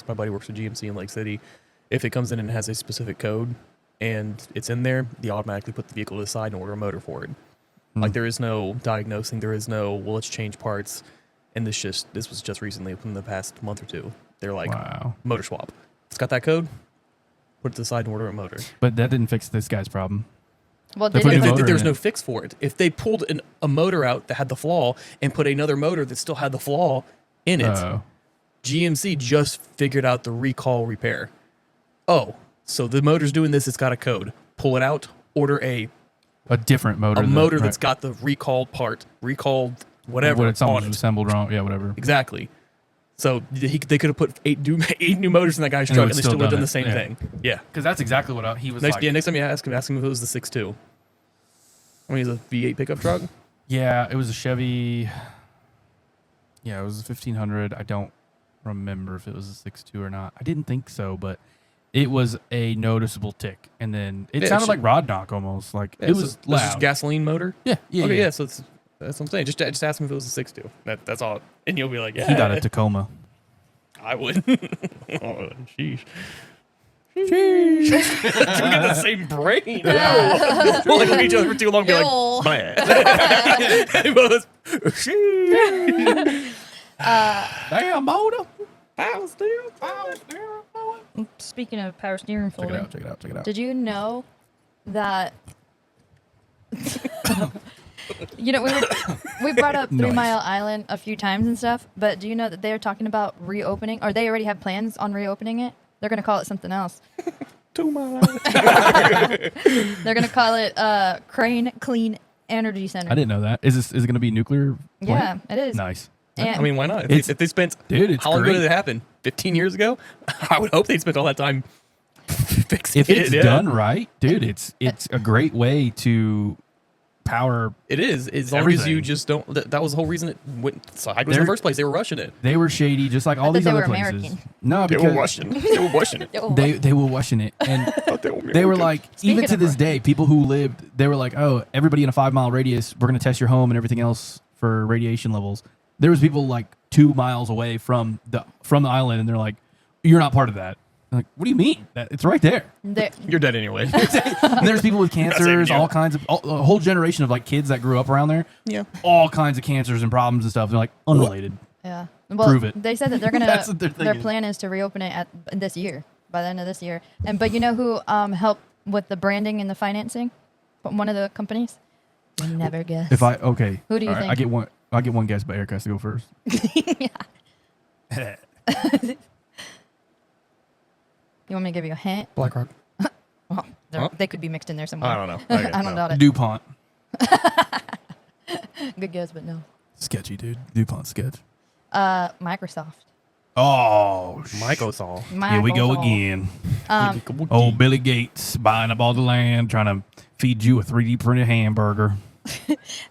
my buddy works for GMC in Lake City. If it comes in and has a specific code and it's in there, they automatically put the vehicle to the side and order a motor for it. Like there is no diagnosing. There is no, well, let's change parts. And this was just recently within the past month or two. They're like, motor swap. It's got that code. Put it to the side and order a motor. But that didn't fix this guy's problem. Well, there's no fix for it. If they pulled a motor out that had the flaw and put another motor that still had the flaw in it, GMC just figured out the recall repair. Oh, so the motor's doing this. It's got a code. Pull it out. Order a different motor. A motor that's got the recalled part, recalled whatever. What it's almost assembled wrong. Yeah, whatever. Exactly. So they could have put eight new motors in that guy's truck, and they still would have done the same thing. Yeah, because that's exactly what he was like. Yeah, next time you ask him if it was the 6.2. I mean, it's a V8 pickup truck. Yeah, it was a Chevy. Yeah, it was a 1500. I don't remember if it was a 6.2 or not. I didn't think so, but it was a noticeable tick, and then it sounded like rod knock almost. Like it was loud. This is gasoline motor. Yeah. Okay, yeah. So that's what I'm saying. Just ask him if it was a 6.2. That's all, and you'll be like, yeah. He got a Tacoma. I would. Oh, sheesh. We got the same brain. We'll look at each other for too long and be like, damn motor. Power steering. Speaking of power steering folding. Check it out. Did you know that we brought up 3 Mile Island a few times and stuff, but do you know that they're talking about reopening, or they already have plans on reopening it? They're going to call it something else. 2 Mile Island. They're going to call it Crane Clean Energy Center. I didn't know that. Is it going to be nuclear plant? Yeah, it is. Nice. And I mean, why not? If they spent, how long ago did it happen? 15 years ago? I would hope they'd spent all that time fixing it. If it's done right, dude, it's a great way to power. It is. As long as you just don't. That was the whole reason it went sideways in the first place. They were rushing it. They were shady, just like all these other places. American. No, they because were rushing. They were rushing it. They were rushing it, and they were like, even to this day, people who lived, they were like, oh, everybody in a 5 mile radius, we're gonna test your home and everything else for radiation levels. There was people like 2 miles away from the island, and they're like, you're not part of that. I'm like, what do you mean? It's right there. You're dead anyway. And there's people with cancers, all kinds of a whole generation of like kids that grew up around there. Yeah, all kinds of cancers and problems and stuff. They're like unrelated. Yeah, well, prove it. They said that they're gonna. Their plan is to reopen it this year, by the end of this year. But you know who helped with the branding and the financing? One of the companies. You never guess. Who do you think? I get one. I'll get one guess, but Eric has to go first. You want me to give you a hint? BlackRock. Well, they could be mixed in there somewhere. I don't know. Okay, I don't doubt it. DuPont. Good guess, but no. Sketchy, dude. DuPont sketch. Microsoft. Oh, Microsoft. here we go again. Old Billy Gates buying up all the land, trying to feed you a 3D printed hamburger.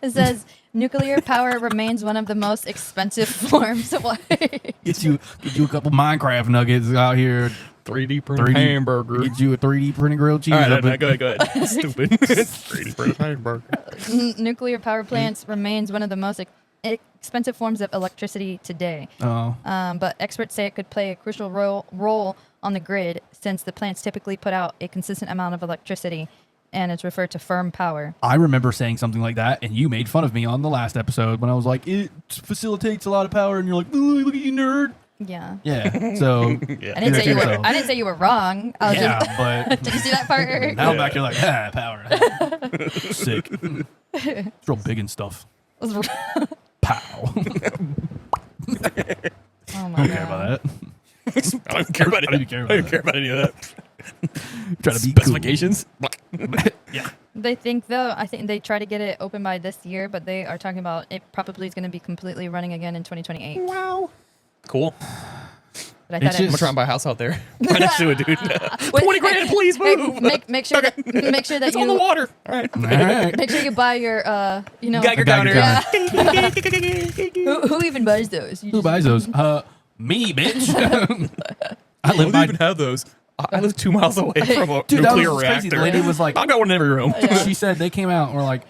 It says nuclear power remains one of the most expensive forms of life. Get you a couple Minecraft nuggets out here. 3D printed hamburger. Get you a 3D printed grilled cheese. All right, go ahead. Stupid. 3D printed hamburger. Nuclear power plants remains one of the most expensive forms of electricity today. Oh. But experts say it could play a crucial role on the grid since the plants typically put out a consistent amount of electricity, and it's referred to firm power. I remember saying something like that, and you made fun of me on the last episode when I was like, it facilitates a lot at power, and you're like, ooh, look at you, nerd. Yeah. Yeah. So I didn't say you were wrong. I was just, but did you see that part? now back you're like, power. Sick. It's real big and stuff. Pow. Oh my I don't care about that. I don't care about it. I don't care about any of that. Trying to be Specifications. Yeah. They think, though, I think they try to get it open by this year, but they are talking about it probably is going to be completely running again in 2028. Wow. Cool. But I It's thought I'm gonna try and buy a house out there. Right next to it, dude. 20 grand, please move. Make sure that It's on the water. All right. All right. make sure you buy your Geiger counter. Yeah. who even buys those? Who buys those? Me, bitch. I live by. even have those. I live 2 miles away from a Dude, that nuclear was reactor. crazy. The lady was like, I got one in every room. she said they came out and were like,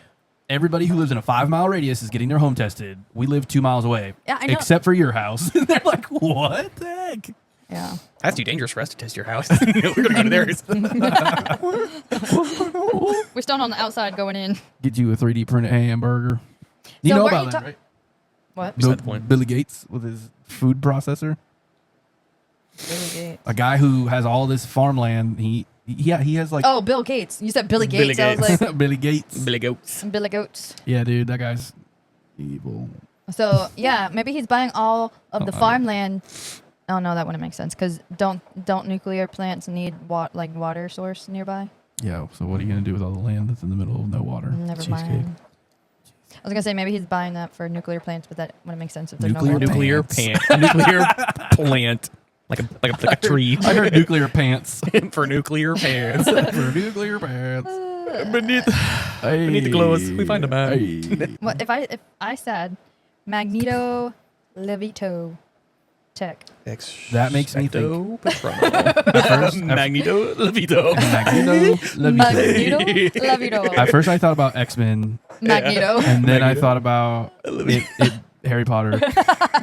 everybody who lives in a 5-mile radius is getting their home tested. We live 2 miles away. Yeah, I know. Except for your house. They're like, what the heck? Yeah. That's too dangerous for us to test your house. We're gonna go to theirs. We're still on the outside going in. Get you a 3D printed hamburger. You So know what are about you that, right? What? What's that point? Billy Gates with his food processor. Billy Gates. A guy who has all this farmland. He has like Oh, Bill Gates. You said Billy Gates. Billy I was like, Billy Gates. Billy Goats. Billy Goats. Yeah, dude, that guy's evil. So, yeah, maybe he's buying all of the farmland. Oh, no, that wouldn't make sense because don't nuclear plants need water source nearby? Yeah, so what are you gonna do with all the land that's in the middle of no water? Never Cheesecake. mind. I was gonna say maybe he's buying that for nuclear plants, but that wouldn't make sense if there's Nuclear no water. Nuclear Pants. plant. Nuclear plant. Like a tree. I heard nuclear pants. For nuclear pants. For nuclear pants. Beneath the clothes, we find a man. Hey. What if I said Magneto Levito tech? That makes me think. Magneto Levito. Magneto. Magneto Levito. At first, I thought about X-Men, Magneto. and then I thought about it Harry Potter,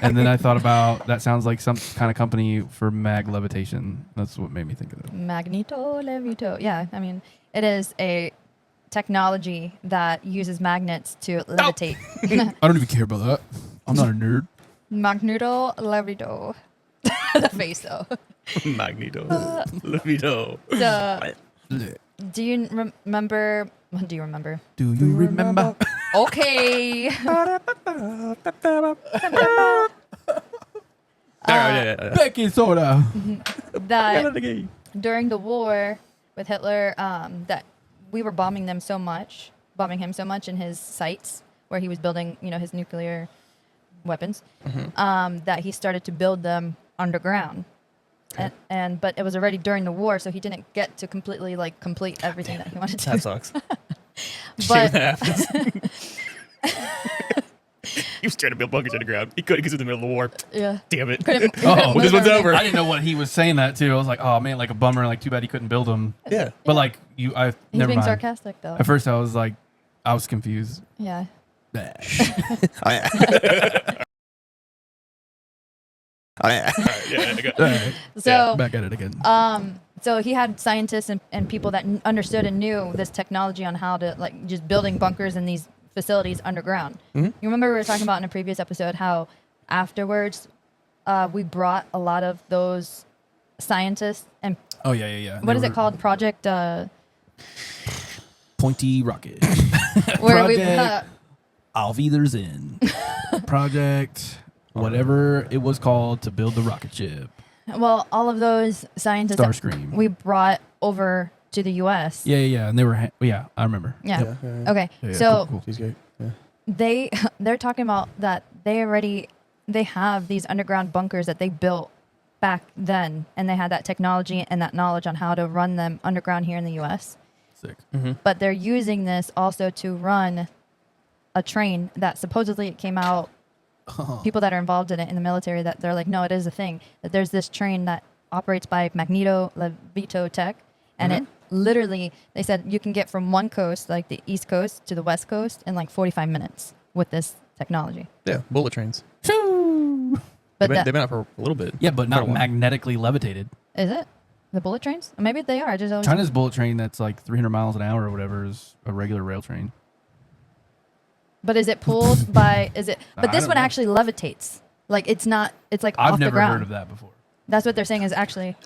and then I thought about that sounds like some kind of company for mag levitation. That's what made me think of it. Magneto Levito. Yeah, I mean, it is a technology that uses magnets to levitate. I don't even care about that. I'm not a nerd. Magneto Levito. The face, though. Magneto Levito. Do you remember? Do you remember? Do you remember? Okay. Baking soda. That during the war with Hitler, that we were bombing him so much in his sites where he was building, his nuclear weapons, that he started to build them underground. Okay. But it was already during the war, so he didn't get to completely complete everything that he wanted to. That sucks. But that happens. He was trying to build bunkers underground. He couldn't because he was in the middle of the war. yeah, Damn it. Oh, this one's over. I didn't know what he was saying that too. I was like, oh man, like a bummer. Like too bad he couldn't build them. Yeah. But like He's never being mind. sarcastic though. At first, I was confused. Yeah. So back at it again. So he had scientists and people that understood and knew this technology on how to just building bunkers in these facilities underground. Mm-hmm. You remember we were talking about in a previous episode how afterwards we brought a lot of those scientists and Oh yeah. What is it called? Project Pointy Rocket. where we Project Alvider's in. project, whatever it was called, to build the rocket ship. Well, all of those scientists that Starscream. we brought over to the U.S. Yeah, and they were. I remember. Yeah. Okay. Yeah, So cool. Cheesecake. Yeah. they're talking about that they have these underground bunkers that they built back then, and they had that technology and that knowledge on how to run them underground here in the U.S. Sick. But they're using this also to run a train that supposedly it came out. People that are involved in it in the military, that they're like, no, it is a thing. That there's this train that operates by magneto-levito tech, and it literally, they said you can get from one coast, like the East Coast, to the West Coast in like 45 minutes with this technology. Yeah, bullet trains. But They've been out for a little bit. Yeah, but not Quite a while. magnetically levitated. is it the bullet trains? Maybe they are. I just always China's bullet train that's like 300 miles an hour or whatever is a regular rail train. But is it pulled by? Is it? But I this don't one know. actually levitates. Like it's not. It's like I've off the never ground. heard of that before. That's what they're saying is actually.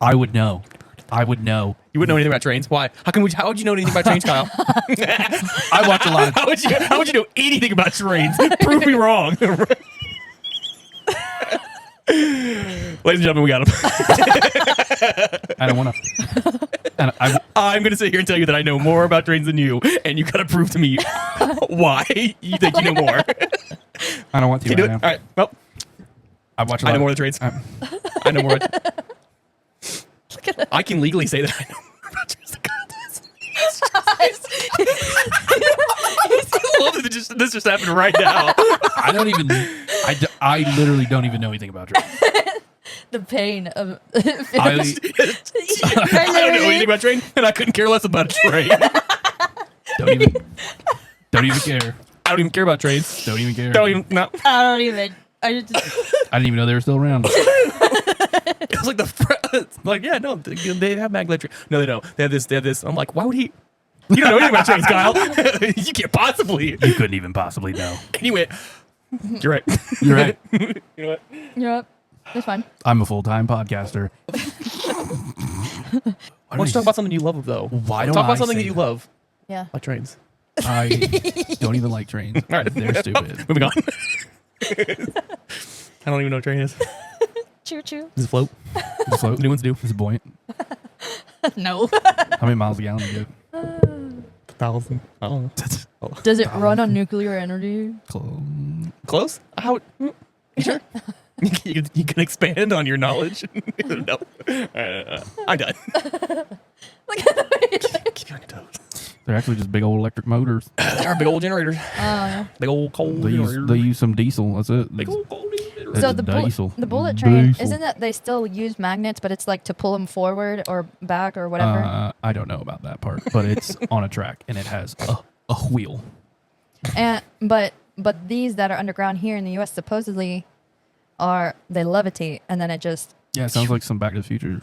I would know. You wouldn't know anything about trains. Why? How would you know anything about trains, Kyle? I watch a lot of. How would you know anything about trains? Prove me wrong. Ladies and gentlemen, we got him. I don't want to. I'm going to sit here and tell you that I know more about trains than you, and you got to prove to me why you think you know more. I don't want to. Can you do Right it? now. All right. Well, I watch. A lot I know of- more of the trains. I know more. I can legally say that I know more about trains. I love that this just happened right now. I don't even. I literally don't even know anything about trains. The pain of. I I don't know anything about train, and I couldn't care less about a train. don't even care. I don't even care about trains. Don't even care. Don't even. No. I don't even. I just. I didn't even know they were still around. It was like like, yeah, no, they have maglev train. No, they don't. They have this. I'm like, why would he? You don't know anything about trains, Kyle. You can't possibly. You couldn't even possibly know. Anyway, you're right. You're right. You know what? Yep. It's fine. I'm a full-time podcaster. Why don't you talk about something you love, though? Why don't talk about I something say that you that? love, Yeah. like trains? I don't even like trains. All right, They're stupid. Moving on. I don't even know what train is. Choo choo. Does it float? The float. New ones do. Is it buoyant? No. How many miles a gallon do you get? 1,000. I don't know. Does it run on nuclear energy? Close? How? You sure? You can expand on your knowledge. No. I'm done. Look at the Keep you on your toes. They're actually just big old electric motors. They are big old generators. yeah. Big old coal They generators. use some diesel. That's it. Big old coal generators. That's So a the diesel. the bullet train, Diesel. isn't that they still use magnets, but it's like to pull them forward or back or whatever? I don't know about that part, but it's on a track and it has a wheel. And but these that are underground here in the U.S. supposedly they levitate, and then it just Yeah, it sounds like some Back to the Future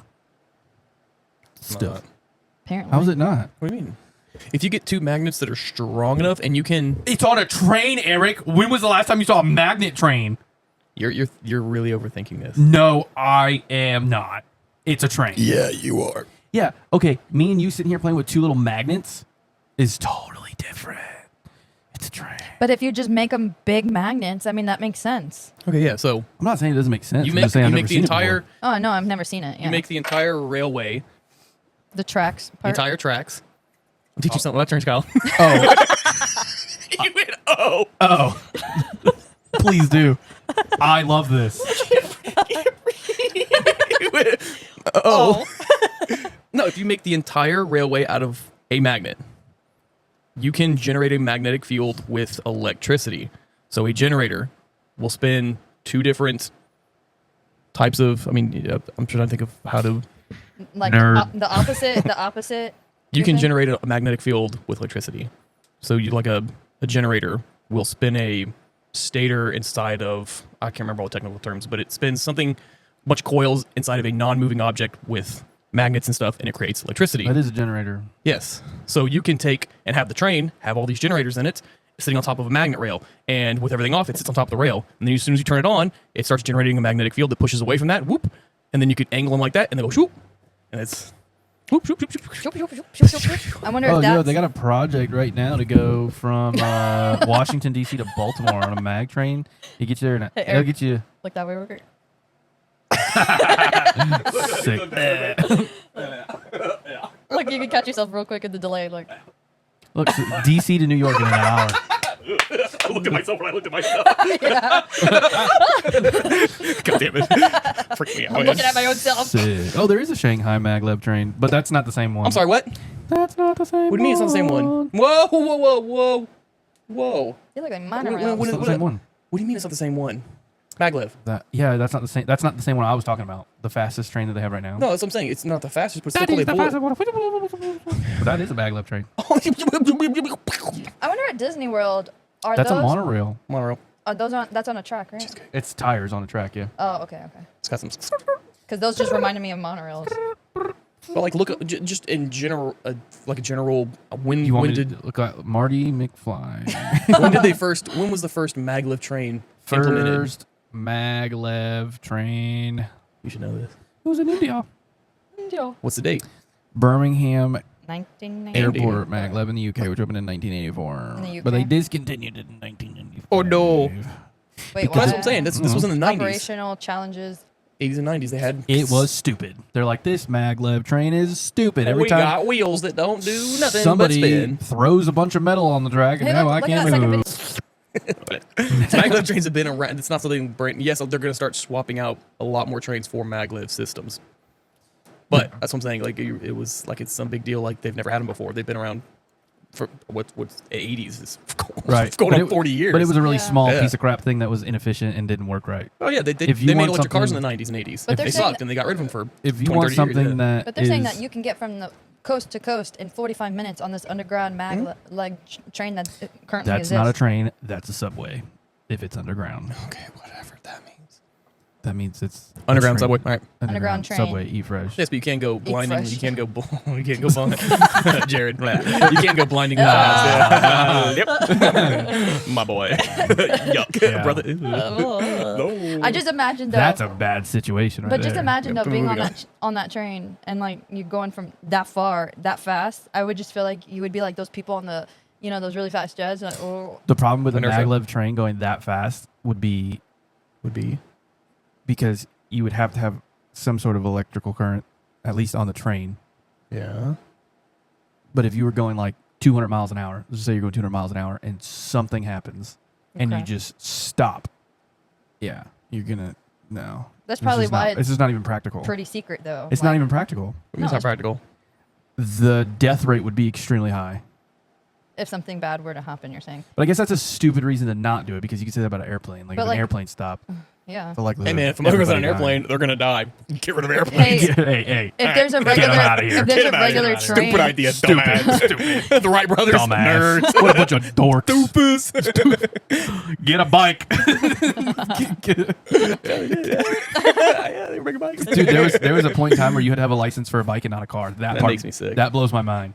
stuff. apparently. How's it not? What do you mean? If you get two magnets that are strong enough, and you can, It's on a train, Eric. When was the last time you saw a magnet train? you're really overthinking this. No, I am not. It's a train. Yeah, you are. Yeah. Okay. Me and you sitting here playing with two little magnets is totally different. It's a train. But if you just make them big magnets, I mean that makes sense. Okay, yeah. So I'm not saying it doesn't make sense. you I'm make just saying I've never the seen it entire before. Oh no, I've never seen it. Yeah. you make the entire railway, the tracks the part. entire tracks. I'll teach you something about trains, Kyle. Oh. You went, oh. Oh. Please do. I love this. You went, oh. No, if you make the entire railway out of a magnet, you can generate a magnetic field with electricity. So a generator will spin two different types of. I mean, I'm trying to think of how to. Like Nerd. the opposite. The opposite. You can thing? generate a magnetic field with electricity. So you like a generator will spin a stator inside of, I can't remember all the technical terms, but it spins something, a bunch of coils inside of a non-moving object with magnets and stuff, and it creates electricity. That is a generator. Yes. So you can take and have the train have all these generators in it sitting on top of a magnet rail, and with everything off, it sits on top of the rail. And then as soon as you turn it on, it starts generating a magnetic field that pushes away from that, whoop, and then you could angle them like that, and they go whoop, and it's I wonder Oh, if yeah, that's they got a project right now to go from Washington D.C. to Baltimore on a mag train. You get you there, and Hey, it'll Eric. get you like that way we're sick. Like you can catch yourself real quick in the delay. Like Look, so D.C. to New York in an hour. I looked at myself when I looked at myself. God damn it. Freak me out. I'm looking at my own self. Sick. Oh, there is a Shanghai maglev train, but that's not the same one. I'm sorry, what? That's not the same. What do you mean it's not the same one? Whoa, whoa, whoa, whoa, whoa. You look like What- monorail. what- It's not the same one. What do you mean it's not the same one? Maglev. Yeah, that's not the same. That's not the same one I was talking about. The fastest train that they have right now. No, that's what I'm saying. It's not the fastest, but it's That still is the cool. fastest one. But that is a maglev train. I wonder at Disney World are That's those a monorail. Monorail. are those on that's on a track, right? It's tires on the track, yeah. Oh, okay. It's got some. Because those just reminded me of monorails. But like, look, just in general, like a general. When You want when me did to look like Marty McFly? when did they first? When was the first maglev train implemented? First maglev train. You should know this. It was in India. What's the date? Birmingham 1990. Airport maglev in the UK, which opened in 1984. In the UK? But they discontinued it in 1995. Oh, no. Wait, Well, that's what I'm saying. This was in the 90s, Operational challenges. 80s and 90s. They had. It was stupid. They're like, this maglev train is stupid. Every we time got wheels that don't do nothing somebody but spin. throws a bunch of metal on the track, and Hey, now look- I look at can't that second move. Maglev trains have been around. It's not something brand. Yes, they're going to start swapping out a lot more trains for maglev systems. But that's what I'm saying. Like it was like it's some big deal. Like they've never had them before. They've been around for what's 80s. It's Right. It's going But on 40 years. But it was a really Yeah. small Yeah. piece of crap thing that was inefficient and didn't work right. Oh yeah, they If you made want electric cars in something- the 90s and 80s. But they're They saying sucked that- and they got rid of them for. If you 20, want 30 something years, that But they're saying that is- you can get from the coast to coast in 45 minutes on this underground train that currently that's exists. not a train, that's a subway. If it's underground, Okay, whatever that means. that means it's a Underground train. subway. All right. Underground train. subway. Eat fresh. Yes, but you can't go blinding. fresh. You can't go. You can't go blind. Jared, you can't go blinding. Yep. My boy. Yuck, Yeah. brother. No. I just imagine though. That's a bad situation, right But just there. imagine though being Moving on that train and like you going from that far that fast. I would just feel like you would be like those people on the those really fast jets. Like, oh, The problem with a Inertia. maglev train going that fast would be because you would have to have some sort of electrical current, at least on the train. Yeah. But if you were going like 200 miles an hour, let's just say you're going 200 miles an hour and something happens and you Okay. just stop, yeah, you're gonna no. That's This probably is why not, it's this is not even practical. pretty secret though. It's not even practical. It's not practical. The death rate would be extremely high. if something bad were to happen. You're saying, But I guess that's a stupid reason to not do it because you can say that about an airplane. Like But if like- an airplane stop, yeah. the likelihood Hey man, of if America's on an everybody airplane, they're gonna die. Get rid of airplanes. Hey, hey, if there's a Get 'em regular, outta here. if there's Get a 'em outta here. regular train, Stupid idea, dumbass. The Wright brothers, dumbass. nerds. What a bunch of dorks. Doofus. Get a bike. Yeah, they bring bikes. Dude, there was a point in time where you had to have a license for a bike and not a car. That part makes me sick. That blows my mind.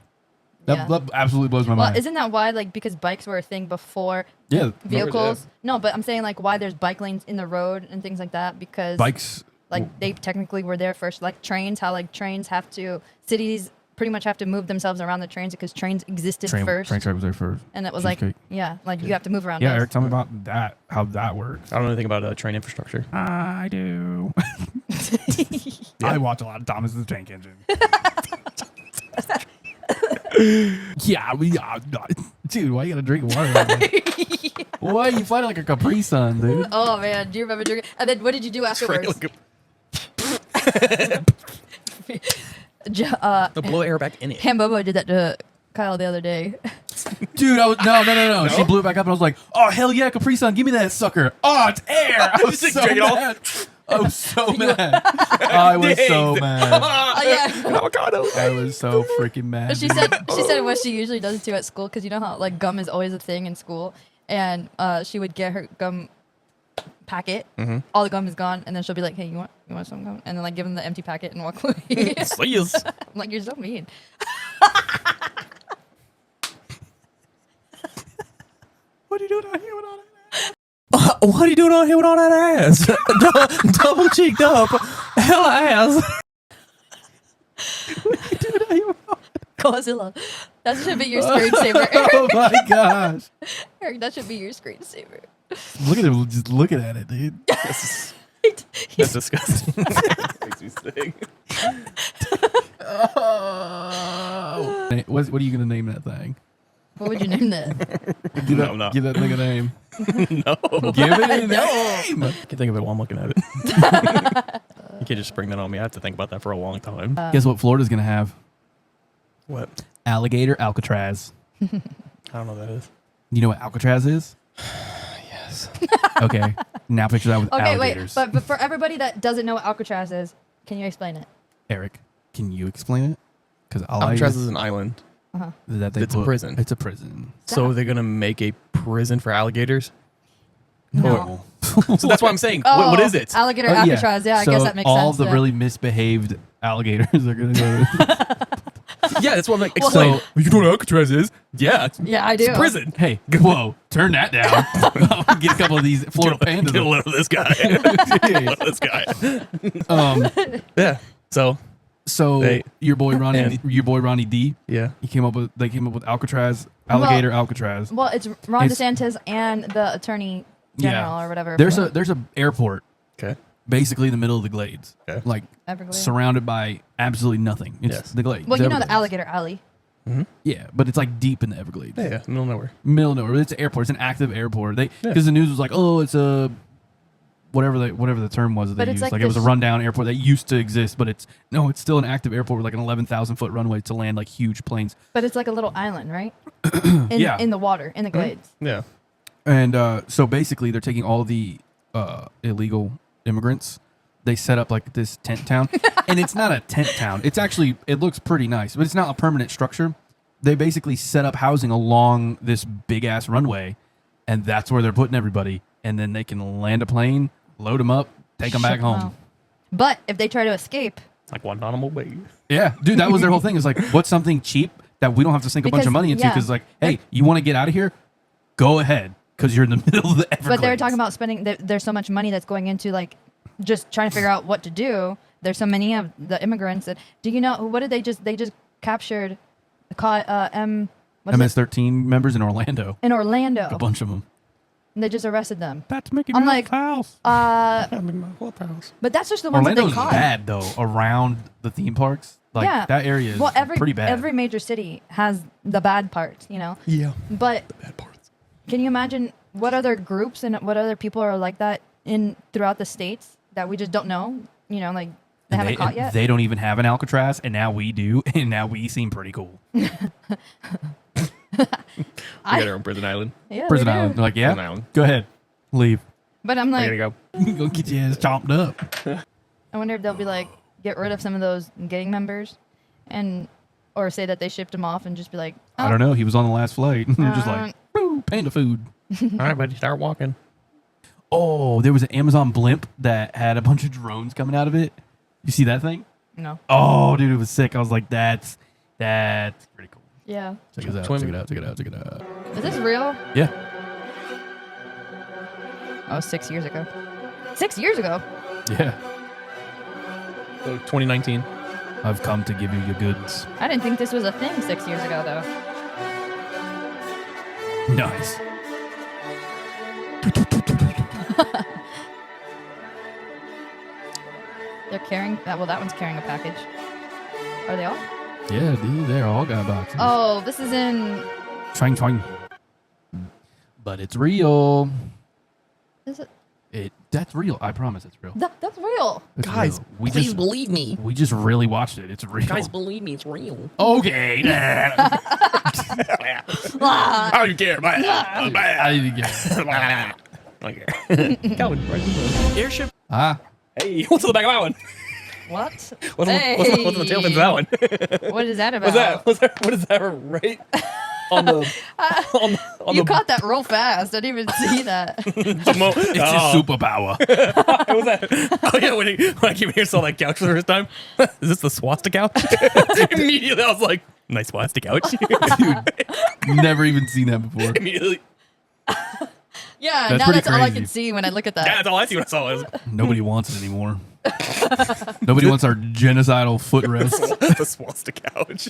Yeah. That absolutely blows my well, mind. isn't that why? Like, because bikes were a thing before Yeah, vehicles. No, but I'm saying like why there's bike lanes in the road and things like that because bikes. like they technically were there first. Like trains, how like trains have to cities pretty much have to move themselves around the trains because trains existed first. Train track was there first. And it was like, Cheesecake. yeah, like you have to move around. Yeah, those. Eric, tell me about that. How that works. I don't know anything about train infrastructure. I do. I watch a lot of Thomas the Tank Engine. Yeah, dude, why you gotta drink water? Like that? Why you fighting like a Capri Sun, dude? Oh man, do you remember drinking? And then what did you do afterwards? They'll blow air back in it. Hambobo did that to Kyle the other day. Dude, I was no. She blew it back up, and I was like, "Oh hell yeah, Capri Sun, give me that sucker!" Oh, it's air. I was Just so drink it all. mad. I was so mad. I was so mad. Oh yeah. Avocado. I was so freaking mad. She said what she usually does too at school because you know how like gum is always a thing in school, and she would get her gum packet, all the gum is gone, and then she'll be like, "Hey, you want some gum?" And then like give them the empty packet and walk away. Please. I'm like, "You're so mean." What are you doing out here with all that? What are you doing out here with all that ass? Double cheeked up. Hella ass. What are you doing out Godzilla. That should be your screensaver, Oh Eric. my gosh! Eric, that should be your screensaver. Look at him, just looking at it, dude. That's disgusting. Makes me sick. Oh. What are you gonna name that thing? What would you name that? Give No, no. Give that thing a name. No. Give it a name. I can't think of it while I'm looking at it. You can't just spring that on me. I have to think about that for a long time. Guess what Florida's gonna have? What? Alligator Alcatraz. I don't know what that is. You know what Alcatraz is? Yes. Okay. Now picture that with Okay, alligators. wait. But for everybody that doesn't know what Alcatraz is, can you explain it? Eric, can you explain it? Because Alcatraz is an island. it's a prison. It's a prison. So they're going to make a prison for alligators? No. So that's what I'm saying. Oh, what is it? Alligator Alcatraz. Yeah, I So guess that makes all sense. the yeah. really misbehaved alligators are gonna go. Yeah, that's what I'm like. Explain. So- You know what Alcatraz is? Yeah. Yeah, I do. It's prison. Hey, whoa! Turn that down. Get a couple of these Florida pandas. Get a load of this guy. Get a load of this guy. Yeah. So They- your boy Ronnie, and- Ronnie D. yeah. They came up with Alcatraz, alligator Alcatraz. Well, it's Ron It's- DeSantis and the attorney general or whatever. There's a airport Okay. basically in the middle of the Glades, Okay. like Everglades. surrounded by absolutely nothing. It's Yes. the Glades. Well, you know the Everglades. alligator alley. Yeah, but it's like deep in the Everglades. Yeah. Middle of nowhere. Middle of nowhere. It's an airport. It's an active airport. Because Yeah. the news was like, oh, it's a whatever the term was that But they it's used. like Like it was a this- rundown airport that used to exist, but it's still an active airport with like an 11,000-foot runway to land like huge planes. But it's like a little island, right? Yeah. In the water, in the glades. Yeah. And so basically, they're taking all the illegal immigrants. They set up like this tent town, and it's not a tent town. It's actually it looks pretty nice, but it's not a permanent structure. They basically set up housing along this big ass runway, and that's where they're putting everybody. And then they can land a plane, load them up, take them back Ship 'em home. out. But if they try to escape, Like Guantanamo Bay. Yeah, dude, that was their whole thing. Is like, what's something cheap that we don't have to sink a bunch Because- of money into? yeah. Because like, hey, you want to get out of here? Go ahead, because you're in the middle of the Everglades. but they're talking about spending. There's so much money that's going into like just trying to figure out what to do. There's so many of the immigrants that. Do you know what did they just captured? Caught what is it? MS-13 members in Orlando. In Orlando. A bunch of them. And they just arrested them. That's making I'm like, house. But that's just the ones that Orlando's they caught. bad though. Around the theme parks, like Yeah. that area is pretty bad. Every major city has the bad parts, you know. Yeah. But Bad parts. can you imagine what other groups and what other people are like that in throughout the states that we just don't know? You know, like they haven't caught yet. They don't even have an Alcatraz, and now we do, and now we seem pretty cool. We got our own prison island. Yeah, Prison they do. Island, they're like, yeah, Prison island. go ahead, leave. But I'm We're like, gonna go. Go get your ass chopped up. I wonder if they'll be like, get rid of some of those gang members, and or say that they shipped them off and just be like, I don't know. He was on the last flight. You're just Uh, like, "Woo, panda food. All right, buddy. Start walking. Oh, there was an Amazon blimp that had a bunch of drones coming out of it. You see that thing? no. Oh, dude, it was sick. I was like, that's pretty cool. Yeah. Check it out. Swim. Check it out. Check it out. Check it out. Is this real? Yeah. Oh, 6 years ago. 6 years ago? Yeah. So 2019. I've come to give you your goods. I didn't think this was a thing 6 years ago, though. Nice. They're carrying. Well, that one's carrying a package. Are they all? Yeah, dude, they're all got boxes. Oh, this is in. Twang, twang. But it's real. Is it? That's real. I promise it's real. That's real. It's Guys, real. We please just believe me. we just really watched it. It's real. Guys, believe me. It's real. Okay. I don't care. I didn't get it. Okay. Calvin, right? Airship. Ah, Hey, what's in the back of that one? What? What's in the tail fins of that one? What is that about? What is that right on the on You the caught that real fast. I didn't even see that. it's his superpower. What was that? Oh yeah, when I came here saw that couch for the first time. Is this the swastika couch? Immediately I was like, nice swastika couch. Never even seen that before. Immediately. Yeah, That's now pretty that's all I crazy. can see when I look at Yeah, that. that's all I see when I saw it. Nobody wants it anymore. Nobody wants our genocidal footrest. The swastika couch.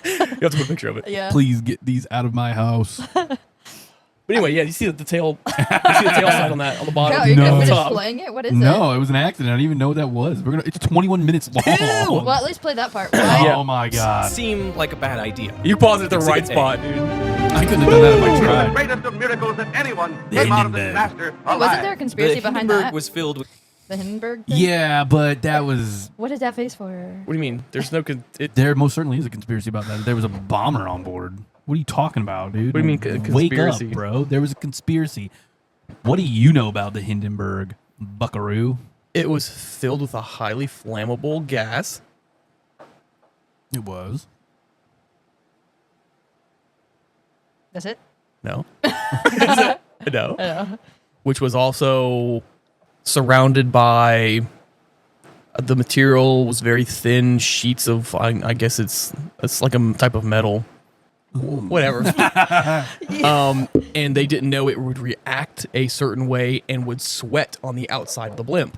You have to put a picture of it. Yeah. Please get these out of my house. But anyway, yeah, you see the tail. You see the tail side on that on the bottom. Bro, are you No. gonna finish Top. playing it? What is it? No, it was an accident. I didn't even know what that was. It's 21 minutes long. Well, at least play that part. Why? Oh my god. Seemed like a bad idea. You paused at the right Exhibit A. spot, dude. I couldn't have done that if I tried. Greatest of miracles that anyone The came out of this Hindenburg. disaster Wait, wasn't there a alive. conspiracy The behind Hindenburg that? was filled with The Hindenburg thing? Yeah, but that was... What is that face for? What do you mean? There's no. There most certainly is a conspiracy about that. There was a bomber on board. What are you talking about, dude? What do you mean, Wake conspiracy? up, bro. There was a conspiracy. What do you know about the Hindenburg, buckaroo? It was filled with a highly flammable gas. It was. That's it? No. No. Which was also surrounded by the material was very thin sheets of I guess it's like a type of metal. Whatever. And they didn't know it would react a certain way and would sweat on the outside of the blimp.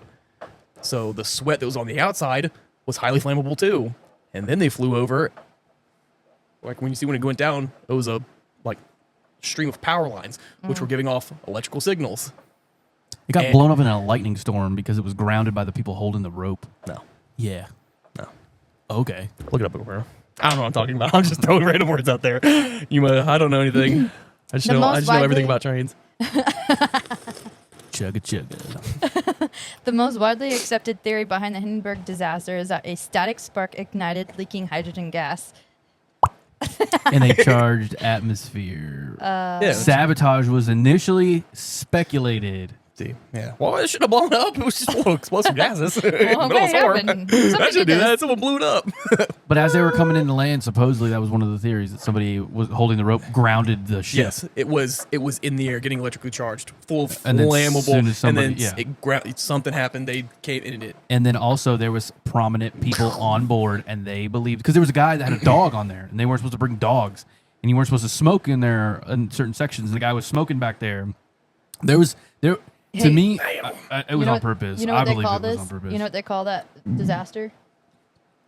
So the sweat that was on the outside was highly flammable too. And then they flew over. Like when it went down, it was a stream of power lines, which were giving off electrical signals. It got blown up in a lightning storm because it was grounded by the people holding the rope. No. Yeah. No. Okay. Look it up over. I don't know what I'm talking about. I'm just throwing random words out there. I don't know anything. I just know everything about trains. Chugga chugga. The most widely accepted theory behind the Hindenburg disaster is that a static spark ignited leaking hydrogen gas. In a charged atmosphere. Yeah. Sabotage was initially speculated. See, yeah. Well, it should have blown up. It was just full of explosive gases. Well, Middle of what summer. happened? That Somebody should did do that. this. Someone blew it up. But as they were coming into land, supposedly that was one of the theories that somebody was holding the rope, grounded the ship. Yes, it was in the air, getting electrically charged, full of And then flammable. soon as somebody- and then yeah. something happened. They came in it. And then also there was prominent people on board, and they believed because there was a guy that had a dog on there, and they weren't supposed to bring dogs, and you weren't supposed to smoke in there in certain sections. And the guy was smoking back there. To Hey, me, it was on what- purpose. You know I what they believe call it was this? on purpose. You know what they call that disaster?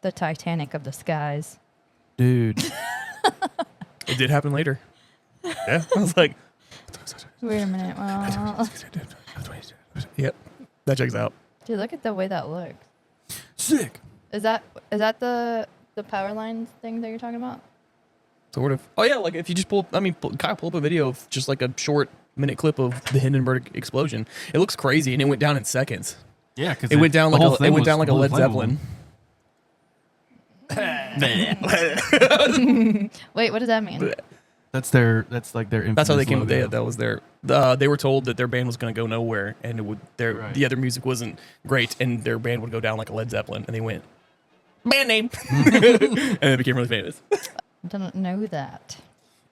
The Titanic of the skies. Dude, It did happen later. Yeah, I was like, Wait a minute. Well, yep, that checks out. dude, look at the way that looks. sick. Is that the power lines thing that you're talking about? Sort of. Oh yeah, like if you just pull up a video of just like a short minute clip of the Hindenburg explosion. It looks crazy, and it went down in seconds. Yeah, because It went down like a Led Zeppelin. Wait, what does that mean? That's like their. That's how they infamous came. logo. That was their. They were told that their band was going to go nowhere, and it would. Right. The other music wasn't great, and their band would go down like a Led Zeppelin, and they went band name, and it became really famous. Don't know that.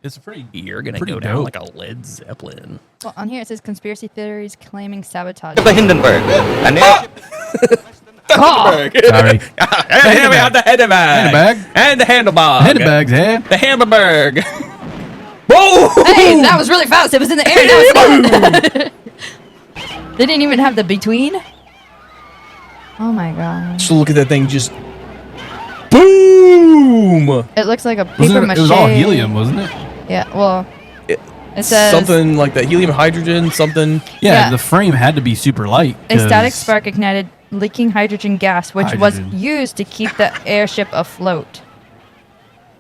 It's pretty. You're gonna Pretty go down dope. like a Led Zeppelin. Well, on here it says conspiracy theories claiming sabotage. the Hindenburg. An airship Hindenburg. Sorry. And we have the Hindenburg. Handbag. And the handlebar. Handbags, eh? The Hindenburg. Whoa! Hey, that was really fast. It was in the air. That was They didn't even have the between. Oh my god. So look at that thing just boom. It looks like a Wasn't paper it, mache. it was all helium, wasn't it? Yeah, well, It says something like that. Helium, hydrogen, something. Yeah, Yeah. the frame had to be super light. a static 'cause- spark ignited leaking hydrogen gas, which was Hydrogen. used to keep the airship afloat.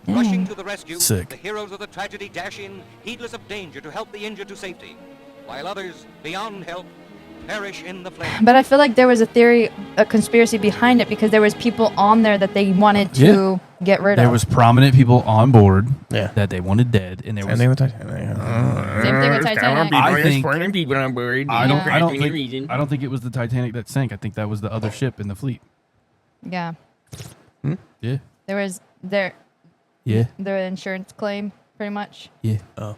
Rushing to the rescue, Sick. the heroes of the tragedy dash in, heedless of danger to help the injured to safety, while others, beyond help, perish in the flames. But I feel like there was a conspiracy behind it because there was people on there that they wanted to get rid There of. was prominent people on board Yeah. that they wanted dead, and there was. Same thing with Titanic. Same thing with Titanic. I think- people on board. I don't. Yeah. I don't think. I don't think it was the Titanic that sank. I think that was the other ship in the fleet. Yeah, Yeah. there was their Yeah. insurance claim pretty much, Yeah. Oh.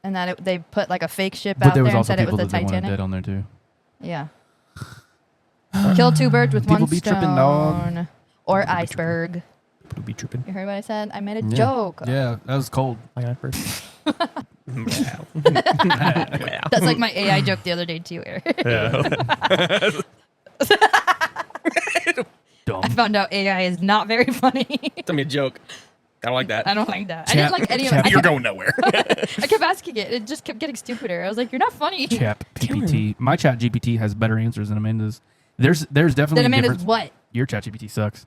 and that they put like a fake ship But out there there was and also said it people was the that they wanted dead Titanic. on there too. Yeah. Kill two birds with People one be stone. tripping, dog. Or iceberg. People be tripping. You heard what I said? I made a Yeah. joke. Yeah, that was cold. Like an iceberg. That's like my AI joke the other day too, Eric. Dumb. I found out AI is not very funny. Tell me a joke. I don't like that. I don't like that. I didn't like any of it. You're going nowhere. I kept asking it. It just kept getting stupider. I was like, you're not funny. Chat GPT. My Chat GPT has better answers than Amanda's. There's definitely Then a Amanda's difference. what? Your Chat GPT sucks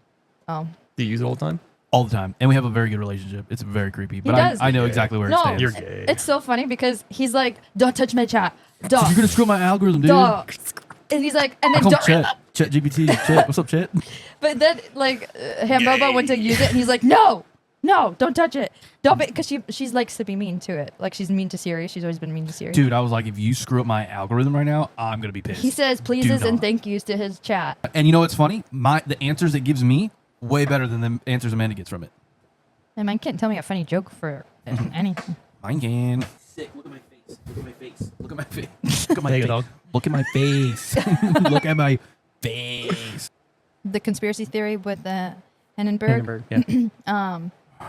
Oh. Do you use it all the time? all the time, and we have a very good relationship. It's very creepy, but does. I know exactly where it No, stands. You're gay. it's so funny because he's like, don't touch my chat. Dog. You're gonna screw my algorithm, dude. Dog. And he's like, and I then call him don't. Chat GPT. Chat, what's up, Chat? But then, like, Hamboba went to use it, and he's like, no, don't touch it. Don't, because she's like to be mean to it. Like, she's mean to Siri. She's always been mean to Siri. Dude, I was like, if you screw up my algorithm right now, I'm gonna be pissed. He says pleases and thank yous to his chat. And you know what's funny? The answers it gives me way better than the answers Amanda gets from it. And mine can't tell me a funny joke for anything. Mine can. Sick. Look at my face. Look at my face. Look at my face. Look at my face. Dog. Look at my face. Look at my face. The conspiracy theory with the Hindenburg. Yeah.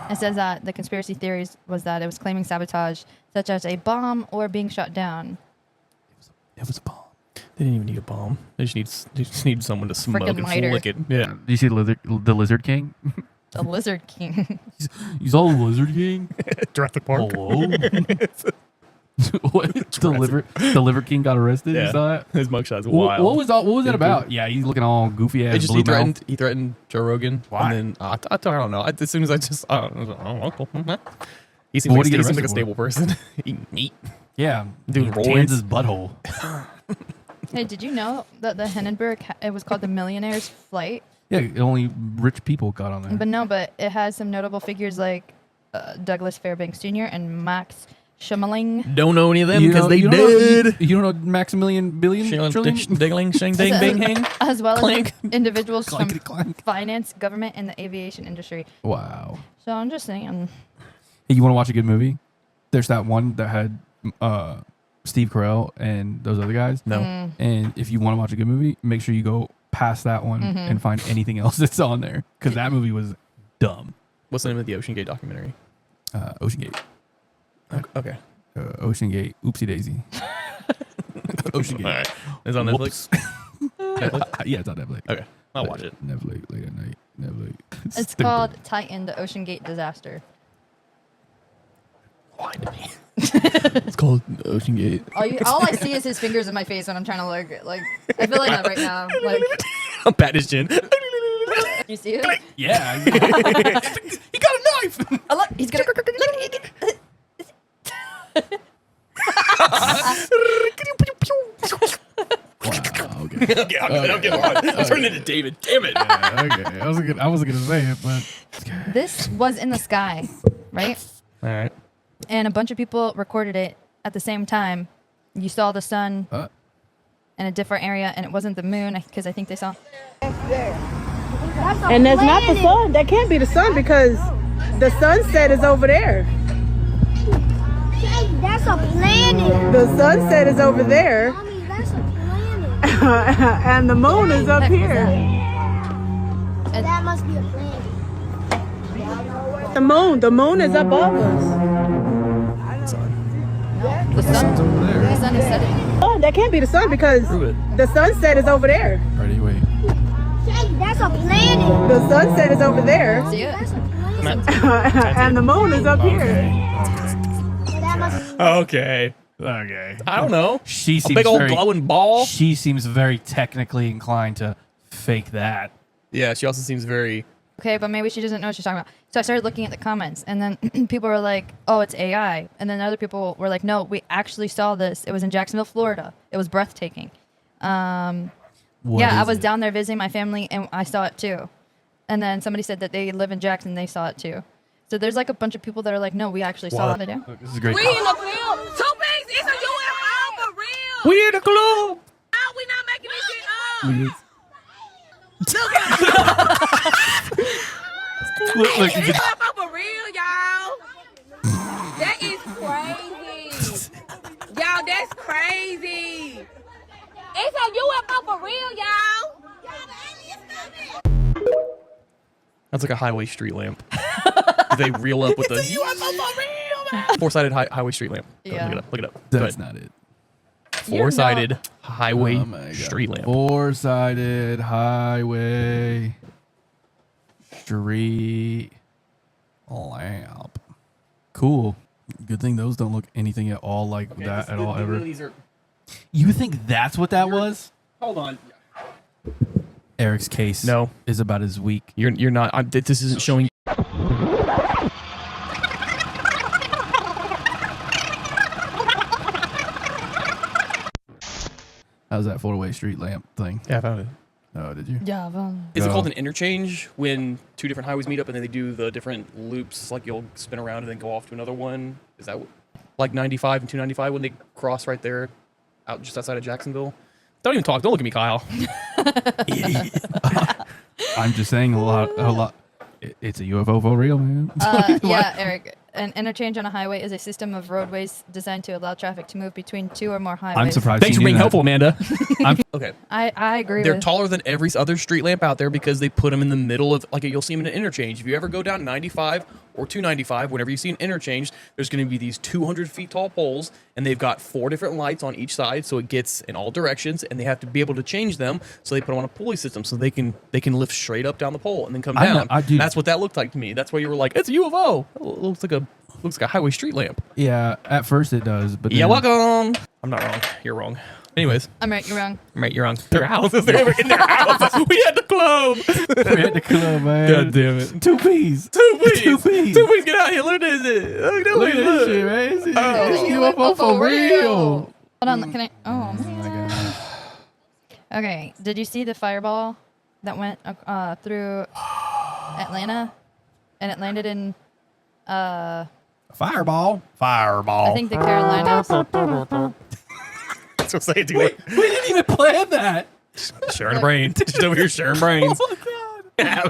It says that the conspiracy theories was that it was claiming sabotage, such as a bomb or being shot down. It was a bomb. They didn't even need a bomb. They just need someone to smoke Frickin' and lighter. flick it. Yeah. Do you see the Lizard King? The Lizard King. He's all Lizard King. Jurassic Park. Hello. What? The Liver King got arrested. Yeah. You saw that? His mugshot's wild. What was that about? Yeah, he's looking all goofy ass. He threatened Joe Rogan. Why? And then I don't know. As soon as I just he seems Well, like, what did he he get seems like a arrested stable person. Eating meat. Yeah, Dude, tans roids. his butthole. Hey, did you know that the Hindenburg, it was called the Millionaire's Flight? Yeah, only rich people got on there. But it has some notable figures like Douglas Fairbanks Jr. and Max Schmeling. Don't know any of them because they did. You don't know Maximilian Billion? Trillion? Diggling, shing, ding, bing, hang. As well Clank. as individuals from Clank. finance, government, and the aviation industry. Wow. So I'm just saying. Hey, you want to watch a good movie? There's that one that had Steve Carell and those other guys. No. And if you want to watch a good movie, make sure you go past that one and find anything else that's on there, because that movie was dumb. What's the name of the Ocean Gate documentary? Ocean Gate. Okay. Ocean Gate. Oopsie daisy. Ocean Gate. All right. It's on Netflix? Netflix? Yeah, it's on Netflix. Okay. I'll watch it. Netflix late at night. Netflix. It's Stupid. called Titan, the Ocean Gate Disaster. Why to me? It's called Ocean Gate. All I see is his fingers in my face when I'm trying to like I feel like that right now. Like, I'm patting his chin. you see it? Yeah. He got a knife. Oh, look, he's gonna. Wow, okay. Okay, I'll get on. I'm turning into David. Damn it. Okay. I wasn't gonna say it, but This was in the sky, right? All right. And a bunch of people recorded it at the same time. You saw the sun in a different area, and it wasn't the moon because I think they saw. And that's not the sun. That can't be the sun because the sunset is over there. That's a planet. The sunset is over there, Mommy, that's a planet. and the moon is up here. That must be a planet. The moon is above us. The sun. The sun is setting. Oh, that can't be the sun because Prove it. the sunset is over there. Ready, wait. That's a planet. The sunset is over there, See it? That's a planet. and the moon is up here. That must Okay. I don't know. She A seems big old very, glowing ball. She seems very technically inclined to fake that. Yeah, she also seems very. Okay, but maybe she doesn't know what she's talking about. So I started looking at the comments, and then people were like, "Oh, it's AI," and then other people were like, "No, we actually saw this. It was in Jacksonville, Florida. It was breathtaking." I was down there visiting my family, and I saw it too. And then somebody said that they live in Jackson, they saw it too. So there's like a bunch of people that are like, "No, we actually saw it." Look, this is great. We in the club. Two things. It's a UFO for real. We in the club. How we not making this shit up? Look, It's UFO for real, y'all. That is crazy. Y'all, that's crazy. It's a UFO for real, y'all. That's like a highway street lamp. They reel up with the UFO for real, man. four-sided highway street lamp. Go, Yeah. Look it up. Go that's ahead. not it. Four-sided highway Oh my God. street lamp. Four-sided highway street lamp. Cool. Good thing those don't look anything at all like that at all ever. You think that's what that was? Hold on. Eric's case is about as weak. You're not. This isn't showing. How's that four-way street lamp thing? Yeah, I found it. Oh, did you? Yeah. Is it called an interchange when two different highways meet up and then they do the different loops? Like you'll spin around and then go off to another one. Is that like 95 and 295 when they cross right there, out just outside of Jacksonville? Don't even talk. Don't look at me, Kyle. I'm just saying a lot. It's a UFO for real, man. Yeah, Eric. An interchange on a highway is a system of roadways designed to allow traffic to move between two or more highways. I'm surprised. Thanks for being helpful, Amanda. Okay. I agree. They're taller than every other street lamp out there because they put them in the middle of, like, you'll see them in an interchange. If you ever go down 95 or 295, whenever you see an interchange, there's going to be these 200 feet tall poles, and they've got 4 different lights on each side, so it gets in all directions, and they have to be able to change them, so they put them on a pulley system so they can lift straight up down the pole and then come down. That's what that looked like to me. That's why you were like, it's a UFO. It looks like a highway street lamp. Yeah, at first it does, but you're welcome. I'm not wrong. You're wrong. Anyways. I'm right, you're wrong. I'm right, you're wrong. Their houses. They were in their house. We had the club. We had the club, man. God damn it. 2 P's. 2 P's. 2 P's. 2 P's. Get out here. Look at this. Look at this shit, man. It's UFO for real. Hold on, can I? Oh, man. Okay, did you see the fireball that went through Atlanta? And it landed in... Fireball. I think the Carolinas. That's what I'm saying, dude. Wait, we didn't even plan that. Sharing a brain. Just over here sharing brains. Oh, my God. I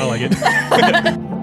like it.